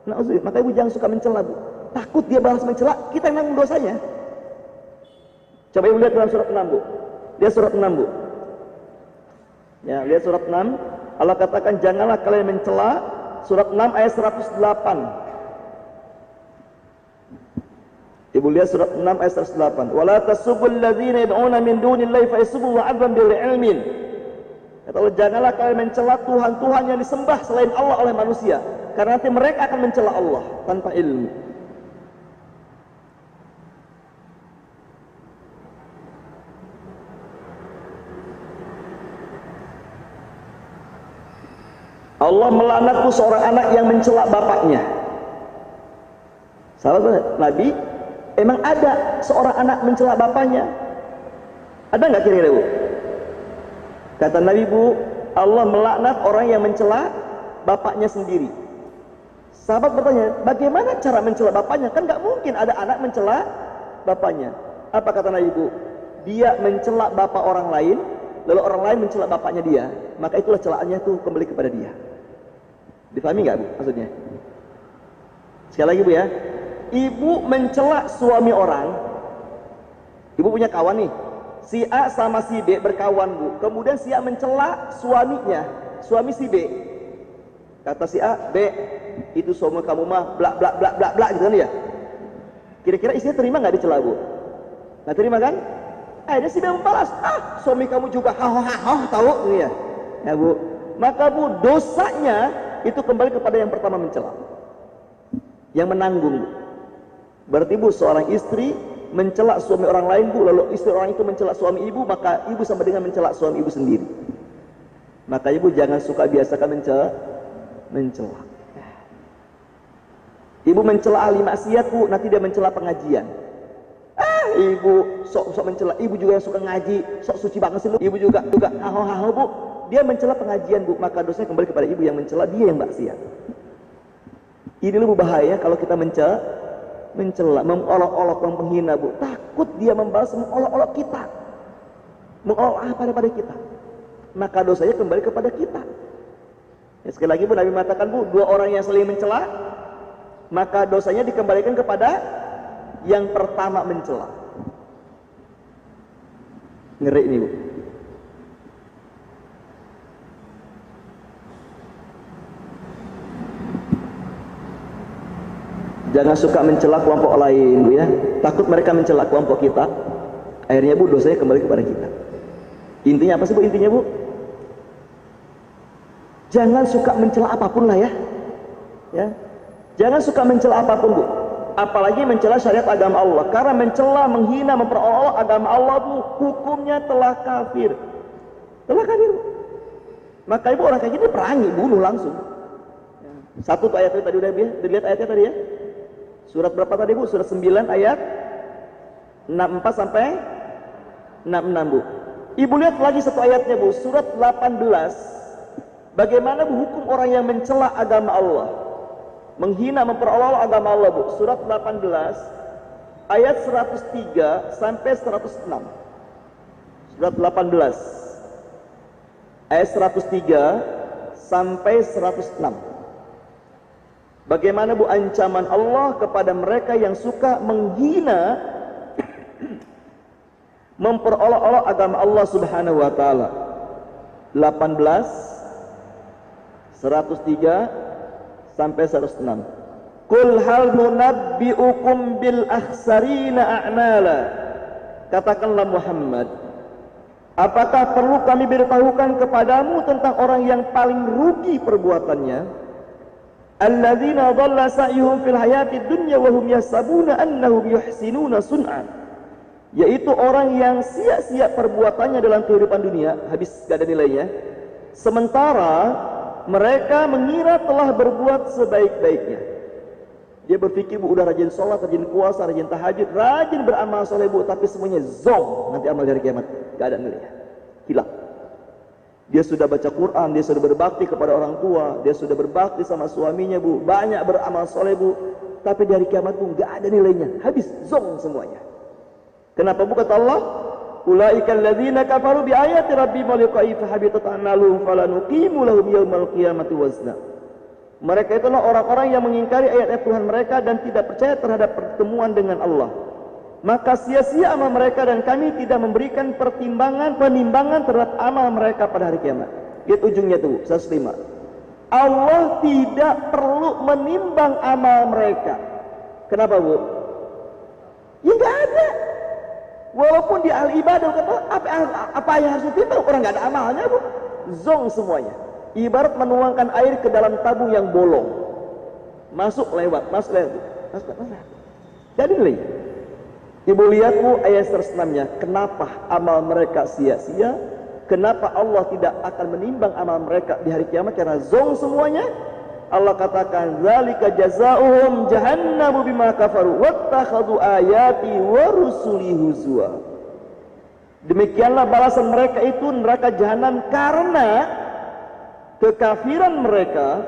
Speaker 1: Nah, maka Ibu jangan suka mencela Bu. Takut dia balas mencela, kita yang nanggung dosanya. Coba Ibu lihat dalam surat 6 Bu. Lihat surat 6 Bu. Ya, lihat surat 6. Allah katakan, janganlah kalian mencela. Surat 6 ayat 108. Ibu lihat surat 6 ayat 108. Wala tasubul ladzina yad'una min dunillahi fa yasubbu 'adwan bil ilmin. Kata Allah, janganlah kalian mencela Tuhan-Tuhan yang disembah selain Allah oleh manusia, karena nanti mereka akan mencela Allah tanpa ilmu. Allah melaknat seorang anak yang mencela bapaknya. Sahabat Nabi, emang ada seorang anak mencela bapaknya? Ada nggak kira-kira Bu? Kata Nabi Bu, Allah melaknat orang yang mencela bapaknya sendiri. Sahabat bertanya, bagaimana cara mencela bapaknya? Kan nggak mungkin ada anak mencela bapaknya. Apa kata Nabi Bu? Dia mencela bapak orang lain, lalu orang lain mencela bapaknya dia, maka itulah celaannya tuh kembali kepada dia. Difahami nggak Bu maksudnya? Sekali lagi Bu ya, ibu mencela suami orang. Ibu punya kawan nih, si A sama si B berkawan Bu. Kemudian si A mencela suaminya, suami si B. Kata si A, B, itu suami kamu mah blak blak blak blak blak gitu kan ya. Kira-kira istrinya terima nggak dicela Bu? Nggak terima kan? Akhirnya si dia membalas, suami kamu juga haho tahu ya. Ya Bu, maka Bu, dosanya itu kembali kepada yang pertama mencela, yang menanggung Bu. Berarti Bu, seorang istri mencela suami orang lain Bu, lalu istri orang itu mencela suami ibu, maka ibu sama dengan mencela suami ibu sendiri. Maka ibu jangan suka biasakan mencela. Ibu mencela ahli maksiat Bu, nanti dia mencela pengajian. Ibu sok mencela, ibu juga yang suka ngaji, sok suci banget sih lu. Ibu juga haho Bu, dia mencela pengajian Bu, maka dosanya kembali kepada ibu yang mencela, dia yang maksiat. Ini lebih bahaya kalau kita mencela, mengolok-olok, menghina Bu. Takut dia membalas mengolok-olok kita, mengolok pada kita, maka dosanya kembali kepada kita. Ya, sekali lagi Bu, Nabi mengatakan Bu, dua orang yang saling mencela, maka dosanya dikembalikan kepada yang pertama mencela. Ngeri ini Bu. Jangan suka mencela kelompok lain Bu ya. Takut mereka mencela kelompok kita, akhirnya Bu, dosanya kembali kepada kita. Intinya apa sih Bu? Intinya Bu, jangan suka mencela apapun lah ya. Jangan suka mencela apapun Bu, apalagi mencela syariat agama Allah. Karena mencela, menghina, memperolok agama Allah Bu, hukumnya telah kafir. Telah kafir Bu. Maka ibu orang kayak gini perangi, bunuh langsung. Satu tuh ayat itu tadi udah dilihat ayatnya tadi ya. Surat berapa tadi Bu? Surat 9 ayat 64 sampai 66 Bu. Ibu lihat lagi satu ayatnya Bu, surat 18. Bagaimana Bu hukum orang yang mencela agama Allah, menghina, memperolok agama Allah Bu. Surat 18 ayat 103 sampai 106. Surat 18 ayat 103 sampai 106. Bagaimana Bu ancaman Allah kepada mereka yang suka menghina, memperolok-olok agama Allah Subhanahu wa taala. 18 103 sampai 106. Qul hal nunabbi'ukum bil akhsarina a'mala. Katakanlah Muhammad, apakah perlu kami beritahukan kepadamu tentang orang yang paling rugi perbuatannya? Alladzina dhalla sa'yuhum fil hayatid dunya wa hum yahsabuna annahum yuhsinuna sun'a. Yaitu orang yang sia-sia perbuatannya dalam kehidupan dunia, habis gak ada nilainya, sementara mereka mengira telah berbuat sebaik-baiknya. Dia berpikir Bu, udah rajin sholat, rajin puasa, rajin tahajud, rajin beramal soleh Bu, tapi semuanya zong, nanti amal dari kiamat gak ada nilainya, hilang. Dia sudah baca Quran, dia sudah berbakti kepada orang tua, dia sudah berbakti sama suaminya Bu, banyak beramal soleh Bu, tapi dari kiamat Bu gak ada nilainya, habis zong semuanya. Kenapa Bu? Kata Allah, ulaikal ladzina kafaru bi ayati rabbihim wa liqa'ihi fahabitat a'maluhum fala nuqimu lahum yaumal qiyamati wazna. Mereka itulah orang-orang yang mengingkari ayat-ayat Tuhan mereka dan tidak percaya terhadap pertemuan dengan Allah. Maka sia-sia amal mereka dan kami tidak memberikan penimbangan terhadap amal mereka pada hari kiamat. Lihat ujungnya tuh 105. Allah tidak perlu menimbang amal mereka. Kenapa Bu? Ya nggak ada. Walaupun di ahli ibadah kata apa yang harus ditimbang, orang nggak ada amalnya Bu, zong semuanya. Ibarat menuangkan air ke dalam tabung yang bolong, masuk lewat. Jadi nih, Ibu lihat Bu ayat 106-nya, kenapa amal mereka sia-sia? Kenapa Allah tidak akan menimbang amal mereka di hari kiamat? Karena zong semuanya. Allah katakan, zalika jazaohum jahannamu bima kafaru wattakhadhu ayati wa rusuli huzwa. Demikianlah balasan mereka itu neraka jahanam karena kekafiran mereka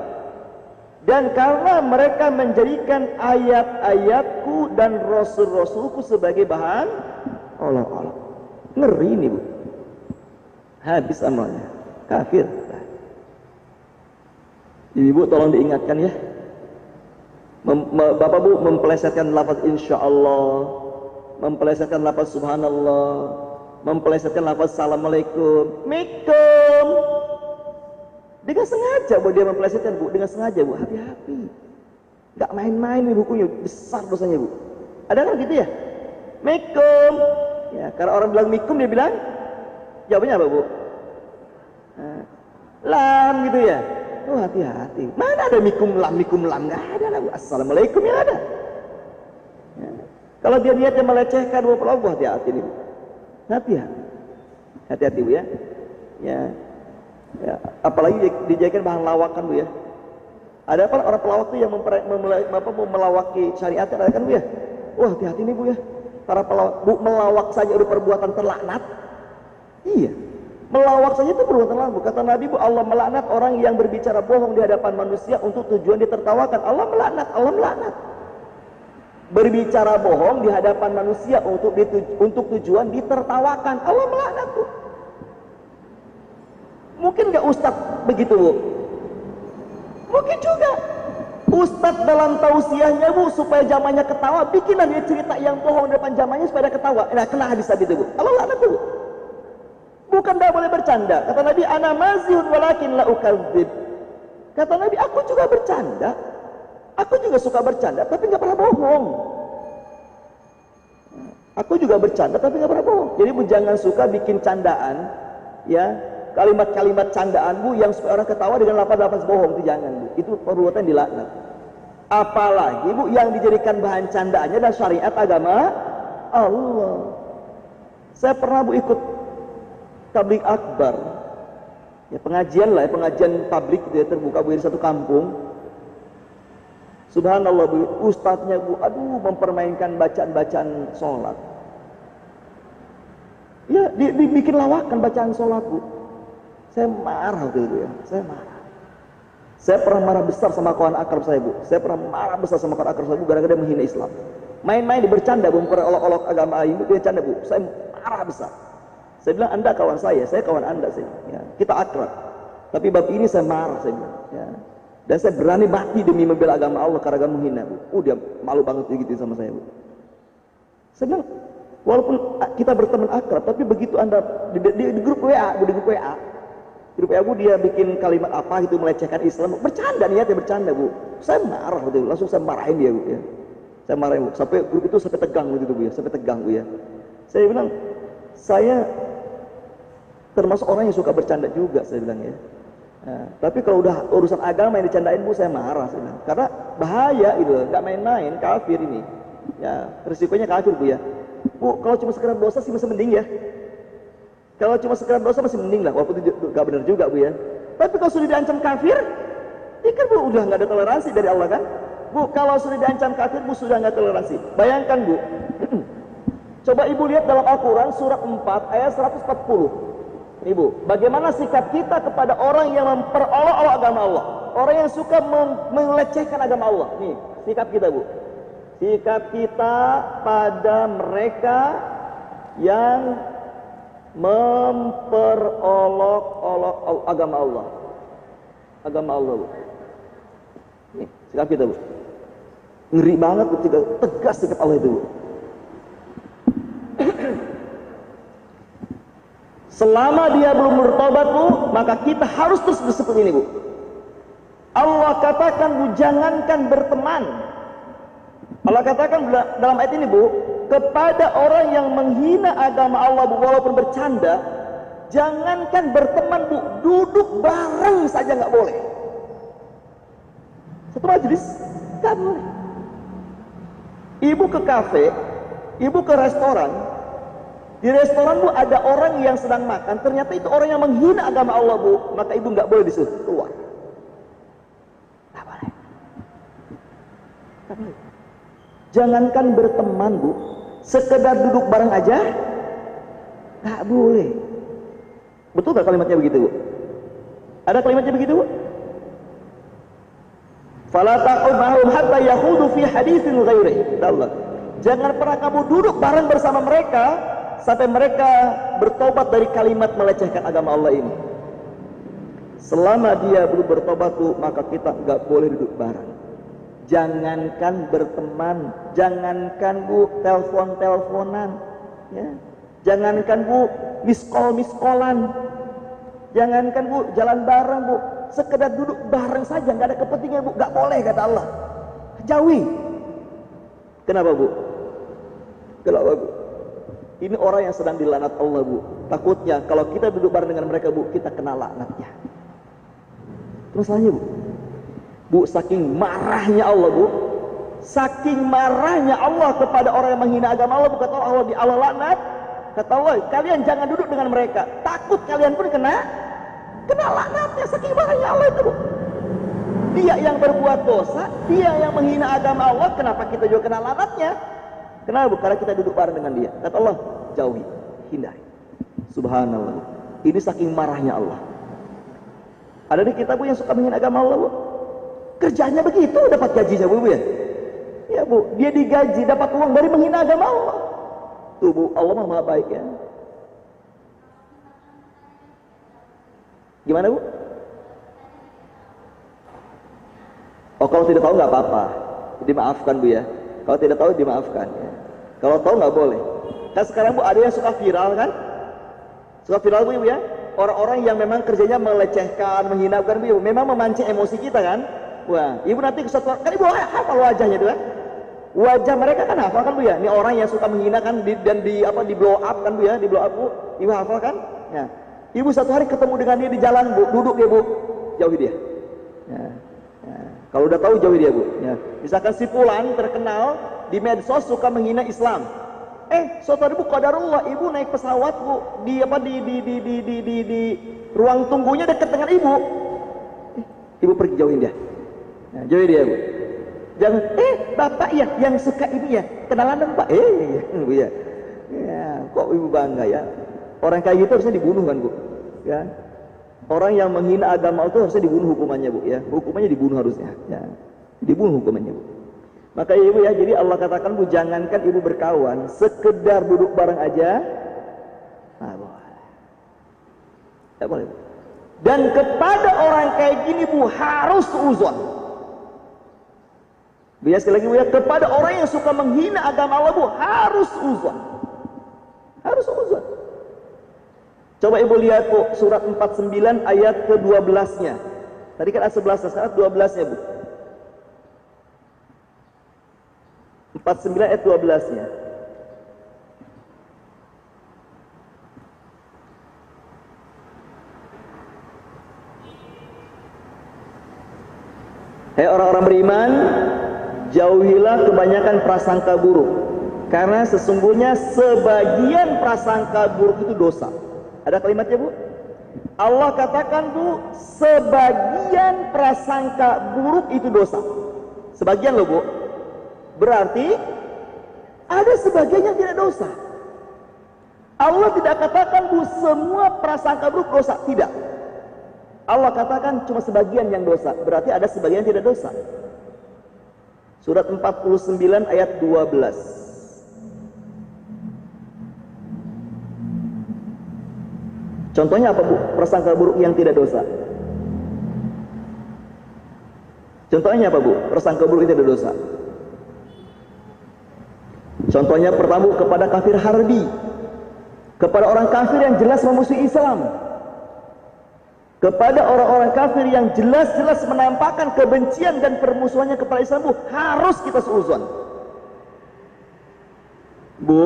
Speaker 1: dan karena mereka menjadikan ayat-ayatku dan rasul-rasulku sebagai bahan olok-olok. Ngeri ini Bu, habis amalnya, kafir. Ibu tolong diingatkan ya, Bapak Bu mempelesetkan lafaz insyaallah, mempelesetkan lafaz subhanallah, mempelesetkan lafaz assalamualaikum, mikum. Dengan sengaja Bu dia mempelesetkan Bu, dengan sengaja Bu, hati-hati. Gak main-main nih bukunya, besar dosanya Bu. Ada kan gitu ya? Mikum, Ya, karena orang bilang mikum dia bilang jawabannya apa, Bu? Lam gitu ya. Oh, hati-hati. Mana ada mikum lam, enggak ada lah, Bu. Assalamualaikum yang ada. Ya. Kalau dia niatnya melecehkan Allah, hati-hati nih, Bu. Hati-hati. Hati-hati, Bu ya. Ya. Ya, apalagi dijadikan bahan lawakan, Bu ya. Ada apa orang pelawak itu yang melawaki syariat, ada kan, Bu ya? Wah, hati-hati nih, Bu ya. Para pelawak, Bu, melawak saja udah perbuatan terlaknat. Iya. Melawak saja itu perbuatan terlaknat. Kata Nabi, Bu, Allah melaknat orang yang berbicara bohong di hadapan manusia untuk tujuan ditertawakan. Allah melaknat. Berbicara bohong di hadapan manusia untuk tujuan ditertawakan. Allah melaknat, Bu. Mungkin nggak Ustadz begitu, Bu? Mungkin juga Ustadz dalam tausiahnya, Bu, supaya jamaahnya ketawa, bikinlah dia cerita yang bohong di depan jamaahnya supaya ketawa. Nah, kena hadis tadi itu, Bu. Allah laknat, Bu. Bukan tidak boleh bercanda. Kata Nabi, ana mazihun walakin la ukadzib. Kata Nabi, aku juga bercanda. Aku juga suka bercanda, tapi nggak pernah bohong. Aku juga bercanda, tapi nggak pernah bohong. Jadi, Bu, jangan suka bikin candaan, ya. Kalimat-kalimat candaan, Bu, yang supaya orang ketawa dengan lafaz-lafaz bohong, itu jangan, Bu. Itu perbuatan dilaknat. Apalagi, Bu, yang dijadikan bahan candaannya dan syariat agama Allah. Saya pernah, Bu, ikut tabligh akbar. Ya, pengajian lah, ya, pengajian publik gitu ya, terbuka, Bu, di satu kampung. Subhanallah, Bu, ustadznya, Bu, aduh, mempermainkan bacaan-bacaan sholat. Ya, dibikin lawakan bacaan sholat, Bu. Saya marah waktu itu ya, saya marah. Saya pernah marah besar sama kawan akrab saya, Bu. Saya pernah marah besar sama kawan akrab saya, Bu, gara-gara dia menghina Islam. Main-main bercanda, Bu, memperolok-olok agama ini, dia canda, Bu. Saya marah besar. Saya bilang, Anda kawan saya kawan Anda, saya. Ya, kita akrab. Tapi bab ini saya marah, saya bilang. Ya. Dan saya berani mati demi membela agama Allah karena agama menghina, Bu. Dia malu banget gitu sama saya, Bu. Saya bilang, walaupun kita berteman akrab, tapi begitu Anda di grup WA, Bu, di grup WA. Grup WA, dia bikin kalimat apa gitu melecehkan Islam, bercanda, niatnya bercanda, Bu. Saya marah gitu, langsung saya marahin dia, Bu ya. Saya marahin, Bu, sampai grup itu sampai tegang gitu, Bu ya, sampai tegang, Bu ya. Saya bilang, saya termasuk orang yang suka bercanda juga, saya bilang ya. Nah, tapi kalau udah urusan agama yang dicandain, Bu, saya marah, saya bilang. Karena bahaya gitu, nggak main-main, kafir ini. Ya, risikonya kafir, Bu ya. Bu, kalau cuma sekedar dosa sih masih mending ya. Kalau cuma sekedar dosa masih mending lah, walaupun itu gak benar juga, Bu ya. Tapi kalau sudah diancam kafir, ya kan, Bu, udah gak ada toleransi dari Allah kan. Bu, kalau sudah diancam kafir, Bu, sudah gak toleransi. Bayangkan, Bu, coba Ibu lihat dalam Al-Quran surat 4 ayat 140. Ibu, bagaimana sikap kita kepada orang yang memperolok-olok agama Allah, orang yang suka melecehkan agama Allah. Nih, sikap kita, Bu. Sikap kita pada mereka yang memperolok-olok agama Allah. Agama Allah, Bu. Nih, sikap kita, Bu. Ngeri banget, Bu, tegas sikap Allah itu, Bu. Selama dia belum bertobat, Bu, maka kita harus terus seperti ini, Bu. Allah katakan, Bu, jangankan berteman. Allah katakan dalam ayat ini, Bu, kepada orang yang menghina agama Allah, Bu, walaupun bercanda, jangankan berteman, Bu, duduk bareng saja nggak boleh. Satu majelis nggak boleh. Ibu ke kafe, Ibu ke restoran, di restoran, Bu, ada orang yang sedang makan, ternyata itu orang yang menghina agama Allah, Bu, maka Ibu nggak boleh disuruh keluar. Nggak boleh. Nggak boleh. Jangankan berteman, Bu, sekedar duduk bareng aja nggak boleh. Betul nggak kalimatnya begitu, Bu? Ada kalimatnya begitu, Bu? Fala taqud ma'hum hatta yakhudu fi haditsin ghairihi. Allah, jangan pernah kamu duduk bareng bersama mereka sampai mereka bertobat dari kalimat melecehkan agama Allah ini. Selama dia belum bertobat, Bu, maka kita nggak boleh duduk bareng. Jangankan berteman, jangankan, Bu, telepon-teleponan, ya. Jangankan, Bu, miss-call-miss-callan, jangankan, Bu, jalan bareng, Bu, sekedar duduk bareng saja, nggak ada kepentingan, Bu, nggak boleh, kata Allah. Jauhi. Kenapa, Bu? Kenapa, Bu? Ini orang yang sedang dilaknat Allah, Bu. Takutnya kalau kita duduk bareng dengan mereka, Bu, kita kena laknatnya. Itu masalahnya, Bu. Bu, saking marahnya Allah, Bu. Saking marahnya Allah kepada orang yang menghina agama Allah, Bu, kata Allah di Allah laknat. Kata Allah, kalian jangan duduk dengan mereka. Takut kalian pun kena laknatnya. Saking marahnya Allah itu, Bu. Dia yang berbuat dosa, dia yang menghina agama Allah, kenapa kita juga kena laknatnya? Kenapa, Bu? Karena kita duduk bareng dengan dia. Kata Allah, jauhi, hindari. Subhanallah. Ini saking marahnya Allah. Ada di kita, Bu, yang suka menghina agama Allah, Bu. Kerjanya begitu, dapat gajinya, Bu, ya. Ya, Bu, dia digaji, dapat uang dari menghina agama Allah. Tuh, Bu, Allah maha baik, ya. Gimana, Bu? Oh, kalau tidak tahu nggak apa-apa, dimaafkan, Bu, ya. Kalau tidak tahu dimaafkan, ya. Kalau tahu nggak boleh. Kan sekarang, Bu, ada yang suka viral, kan? Suka viral, Bu, ya. Orang-orang yang memang kerjanya melecehkan, menghinakan, Bu, memang memancing emosi kita, kan? Wah, Ibu nanti kan Ibu hafal wajahnya tuh, kan? Wajah mereka kan hafal, kan, Bu, ya. Ini orang yang suka menghinakan dan di blow up, kan, Bu, ya. Di blow up, Bu. Ibu hafal, kan? Ya. Ibu satu hari ketemu dengan dia di jalan, Bu, duduk dia, Bu, jauhi dia. Ya. Kalau udah tahu jauhi dia, Bu. Ya. Misalkan si Fulan terkenal di medsos suka menghina Islam. Suatu hari, Bu, qadarullah, Ibu naik pesawat, Bu, di ruang tunggunya dekat dengan Ibu. Ibu pergi jauhin dia. Nah, jauhi dia, Bu. Jangan, Bapak ya yang suka ini ya. Kenalan dong, Pak. Bu, ya. Ya, kok Ibu bangga, ya. Orang kayak gitu harusnya dibunuh, kan, Bu. Ya. Orang yang menghina agama itu harusnya dibunuh hukumannya, Bu, ya. Hukumannya dibunuh harusnya, ya. Dibunuh hukumannya, Bu. Maka Ibu, ya, jadi Allah katakan, Bu, jangankan Ibu berkawan, sekedar duduk bareng aja, boleh. Tidak boleh, Bu. Dan kepada orang kayak gini, Bu, harus uzon. Biasa sekali lagi, Bu, ya, kepada orang yang suka menghina agama Allah, Bu, harus uzon. Harus uzon. Coba Ibu lihat, Bu, surat 49 ayat ke-12-nya. Tadi kan ayat 11, sekarang 12-nya, Bu. 49 ayat 12-nya. Hei orang-orang beriman, jauhilah kebanyakan prasangka buruk, karena sesungguhnya sebagian prasangka buruk itu dosa. Ada kalimatnya, Bu? Allah katakan, Bu, sebagian prasangka buruk itu dosa. Sebagian loh, Bu. Berarti ada sebagian yang tidak dosa. Allah tidak katakan, Bu, semua prasangka buruk dosa. Tidak. Allah katakan cuma sebagian yang dosa. Berarti ada sebagian yang tidak dosa. Surat 49 ayat 12. Contohnya apa, Bu? Prasangka buruk yang tidak dosa. Contohnya apa, Bu? Prasangka buruk yang tidak dosa. Contohnya pertama, kepada kafir harbi, kepada orang kafir yang jelas memusuhi Islam, kepada orang-orang kafir yang jelas-jelas menampakkan kebencian dan permusuhannya kepada Islam, Bu, harus kita seuzon. Bu,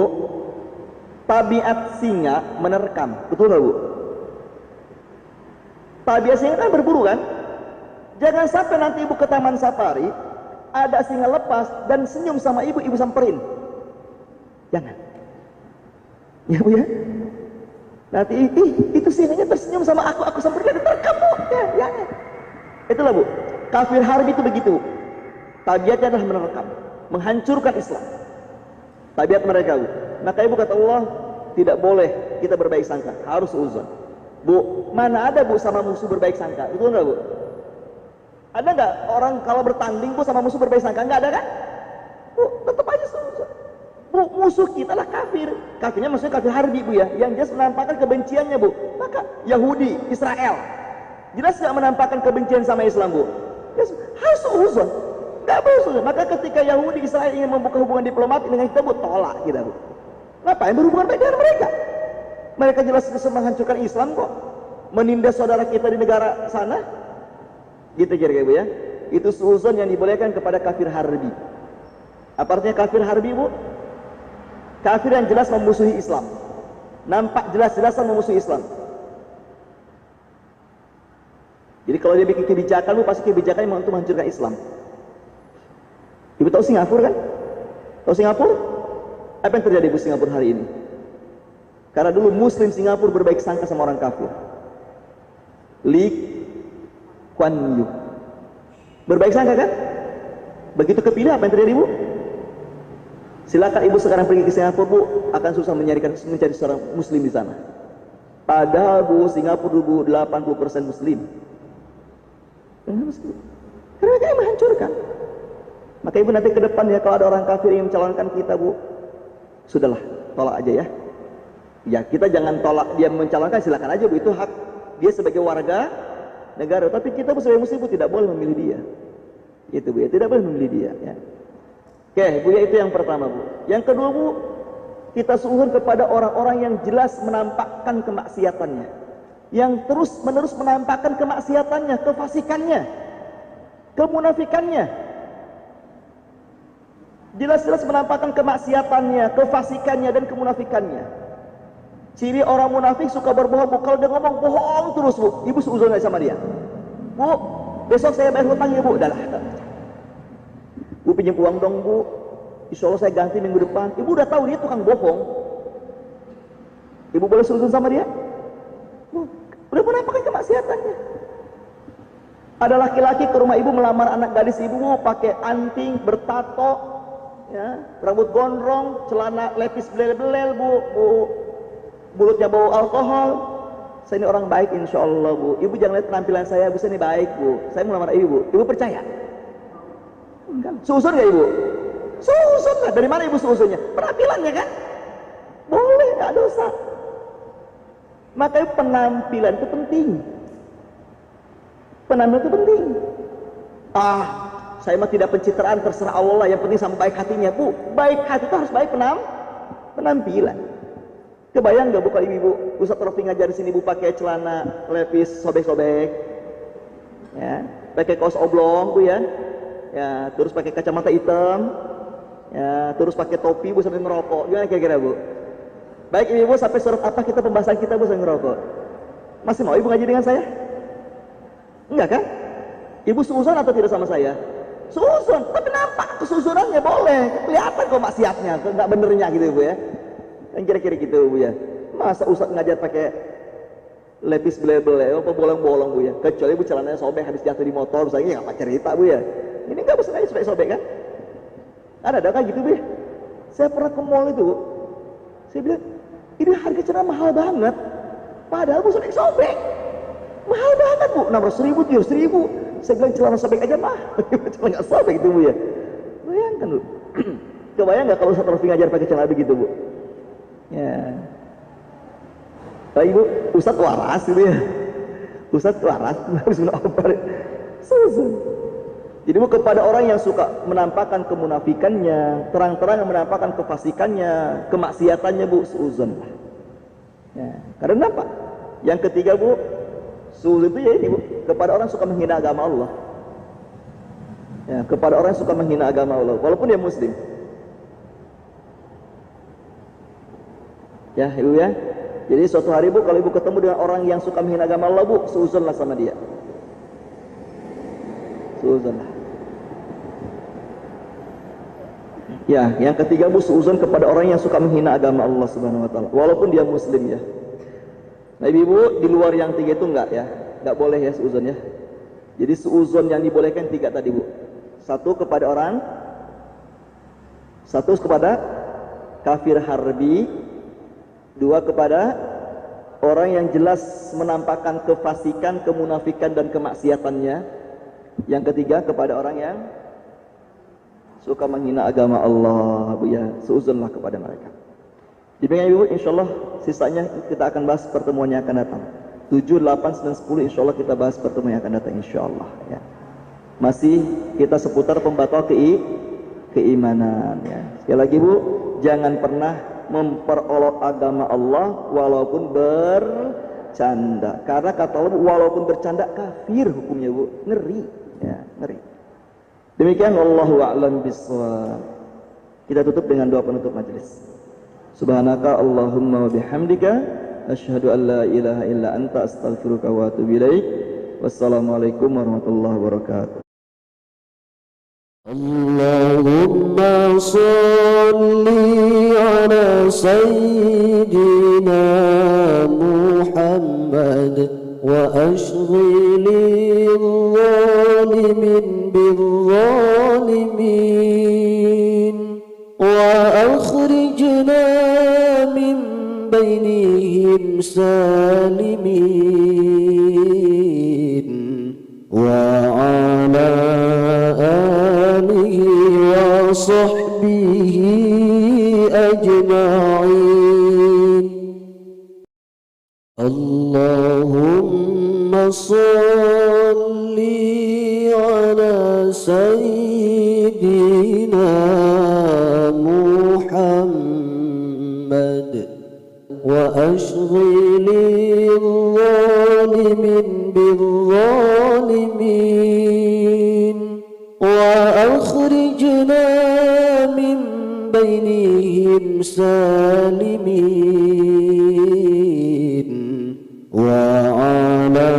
Speaker 1: tabiat singa menerkam, betul nggak, Bu? Tabiat singa kan berburu, kan? Jangan sampai nanti Ibu ke taman safari, ada singa lepas dan senyum sama Ibu, Ibu samperin. Jangan. Ya, Bu, ya. Nanti itu singanya tersenyum sama aku samperin, terkam, Bu. Ya. Itulah, Bu. Kafir harbi itu begitu. Tabiatnya adalah menerkam, menghancurkan Islam. Tabiat mereka, Bu. Maka Ibu kata Allah, tidak boleh kita berbaik sangka, harus uzon. Bu, mana ada, Bu, sama musuh berbaik sangka? Betul nggak, Bu? Ada nggak orang kalau bertanding, Bu, sama musuh berbaik sangka? Nggak ada, kan? Bu, tetap aja seuzon. Bu, musuh kita lah kafir. Kafirnya maksudnya kafir harbi, Bu, ya, yang jelas menampakkan kebenciannya, Bu. Maka Yahudi, Israel, jelas nggak menampakkan kebencian sama Islam, Bu? Yes, harus uzon. Nggak boleh uzon. Maka ketika Yahudi, Israel ingin membuka hubungan diplomatik dengan kita, Bu, tolak kita, Bu. Ngapain berhubungan baik dengan mereka? Mereka jelas menghancurkan Islam kok, menindas saudara kita di negara sana. Gitu kira-kira, Bu, ya. Itu suuzon yang dibolehkan kepada kafir harbi. Apa artinya kafir harbi, Bu? Kafir yang jelas memusuhi Islam, nampak jelas-jelasan memusuhi Islam. Jadi kalau dia bikin kebijakan, bu pasti kebijakannya untuk menghancurkan Islam. Ibu tahu Singapura kan? Tahu Singapura? Apa yang terjadi di Singapura hari ini? Karena dulu Muslim Singapura berbaik sangka sama orang kafir. Lee Kuan Yew berbaik sangka kan? Begitu kepilih apa yang terjadi, bu? Silakan ibu sekarang pergi ke Singapura, bu, akan susah mencari seorang Muslim di sana. Padahal bu, Singapura dulu 80% Muslim. Karena mereka yang menghancurkan. Maka ibu nanti ke depan ya, kalau ada orang kafir yang mencalonkan kita, bu, sudahlah, tolak aja ya. Ya kita jangan tolak dia mencalonkan, silakan aja, bu, itu hak dia sebagai warga negara. Tapi kita bu sebagai Muslim, bu, tidak boleh memilih dia. Itu bu ya, tidak boleh memilih dia ya. Oke bu ya, itu yang pertama bu. Yang kedua bu, kita suhun kepada orang-orang yang jelas menampakkan kemaksiatannya, yang terus menerus menampakkan kemaksiatannya, kefasikannya, kemunafikannya. Jelas-jelas menampakkan kemaksiatannya, kefasikannya dan kemunafikannya. Ciri orang munafik suka berbohong, bu. Kalau dia ngomong bohong terus, bu, ibu seuzon sama dia. Bu, besok saya bayar hutang ya, bu. Udahlah. Bu pinjam uang dong, bu. Insya Allah saya ganti minggu depan. Ibu udah tahu dia tukang bohong. Ibu boleh seuzon sama dia? Bu, udah menampakkan kemaksiatannya. Ada laki-laki ke rumah ibu melamar anak gadis ibu, bu, pakai anting, bertato, ya, rambut gondrong, celana lepis belel-belel, bu, mulutnya bau alkohol. Saya ini orang baik insya Allah, bu. Ibu jangan lihat penampilan saya, bu, saya ini baik, bu. Saya mau melamar ibu. Ibu percaya? Enggak. Seuzon gak ibu? Seuzon lah. Dari mana ibu seuzonnya? Penampilannya kan? Boleh, gak dosa. Makanya penampilan itu penting. Penampilan itu penting. Saya mah tidak pencitraan, terserah Allah lah. Yang penting sama baik hatinya, bu. Baik hati itu harus baik penampilan. Kebayang gak bu kalau ibu Ustaz Rofi ngajar di sini, bu, pakai celana lepis sobek-sobek, ya, pakai kaos oblong, bu, ya, terus pakai kacamata hitam, ya, terus pakai topi, bu, sambil ngerokok. Gimana kira-kira, bu? Baik ibu, sampai surat apa kita pembahasan kita, bu, sambil ngerokok? Masih mau ibu ngaji dengan saya? Enggak kan? Ibu seuzon atau tidak sama saya? Seuzon, tapi nampak keseuzonannya boleh, kelihatan kok maksiatnya, nggak benernya gitu, bu, ya. Kan kira-kira gitu, bu, ya. Masa Ustaz ngajar pakai lepis belel-belel, apa bolong-bolong, bu, ya. Kecuali bu celananya sobek habis jatuh di motor, misalnya, nggak cerita, bu, ya. Ini nggak bisa aja sobek-sobek kan? Ada kan gitu, bu, ya. Saya pernah ke mall itu, bu. Saya bilang, ini harga celana mahal banget. Padahal bu sobek-sobek, mahal banget, bu. 600.000, 700.000. Saya bilang celana sobek aja mah, celana nggak sobek itu, bu, ya. Bayangkan, bu. Kebayang nggak kalau Ustaz Rofi ngajar pakai celana begitu, bu? Ya. Nah, ibu, Ustaz waras gitu ya. Ustaz waras, harus menopar. Jadi bu, kepada orang yang suka menampakkan kemunafikannya, terang-terang menampakkan kefasikannya, kemaksiatannya, bu, seuzon lah. Ya. Karena apa? Yang ketiga, bu, seuzon itu ya ini, bu, kepada orang suka menghina agama Allah. Ya, kepada orang yang suka menghina agama Allah, walaupun dia Muslim. Ya ibu ya. Jadi suatu hari, bu, kalau ibu ketemu dengan orang yang suka menghina agama Allah, bu, seuzonlah sama dia. Seuzonlah. Ya, yang ketiga, bu, seuzon kepada orang yang suka menghina agama Allah Subhanahu wa taala, walaupun dia Muslim, ya. Nah ibu, di luar yang tiga itu enggak, ya. Enggak boleh ya seuzon, ya. Jadi seuzon yang dibolehkan tiga tadi, bu. Satu kepada orang, satu kepada kafir harbi, dua kepada orang yang jelas menampakkan kefasikan, kemunafikan dan kemaksiatannya. Yang ketiga kepada orang yang suka menghina agama Allah, bu, ya, seuzonlah kepada mereka. Demikian ibu, insyaallah sisanya kita akan bahas pertemuan yang akan datang. 7, 8, 9, 10 insyaallah kita bahas pertemuan yang akan datang insyaallah, ya. Masih kita seputar pembatal keimanan, ya. Sekali lagi, bu, jangan pernah memperolok agama Allah walaupun bercanda. Karena kata Allah, walaupun bercanda kafir hukumnya, bu. Ngeri, ya, ngeri. Demikian wallahu a'lam bishawab. Kita tutup dengan doa penutup majelis. Subhanaka Allahumma wa bihamdika asyhadu an la ilaha illa anta astaghfiruka wa atubu ilaik. Wassalamualaikum warahmatullahi wabarakatuh.
Speaker 2: Allahumma salli ala sayyidina Muhammad wa ashghilil zalimin bil zalimin wa akhrijna min bainihim salimin wa ala alihi wa sahbihi ajma'in. Allahumma salli ala sayyidina Muhammad wa ashghilil zalimin bil zalimin wa akhrijna min bainihim salimin wa ala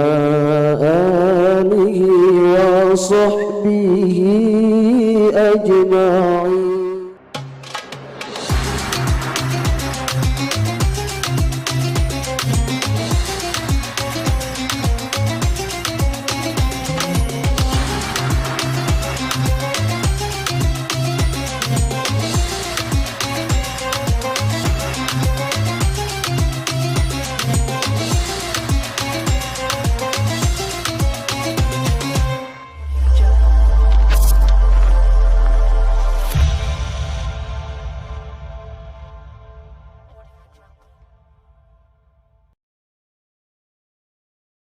Speaker 2: alihi wa sahbihi ajma'in.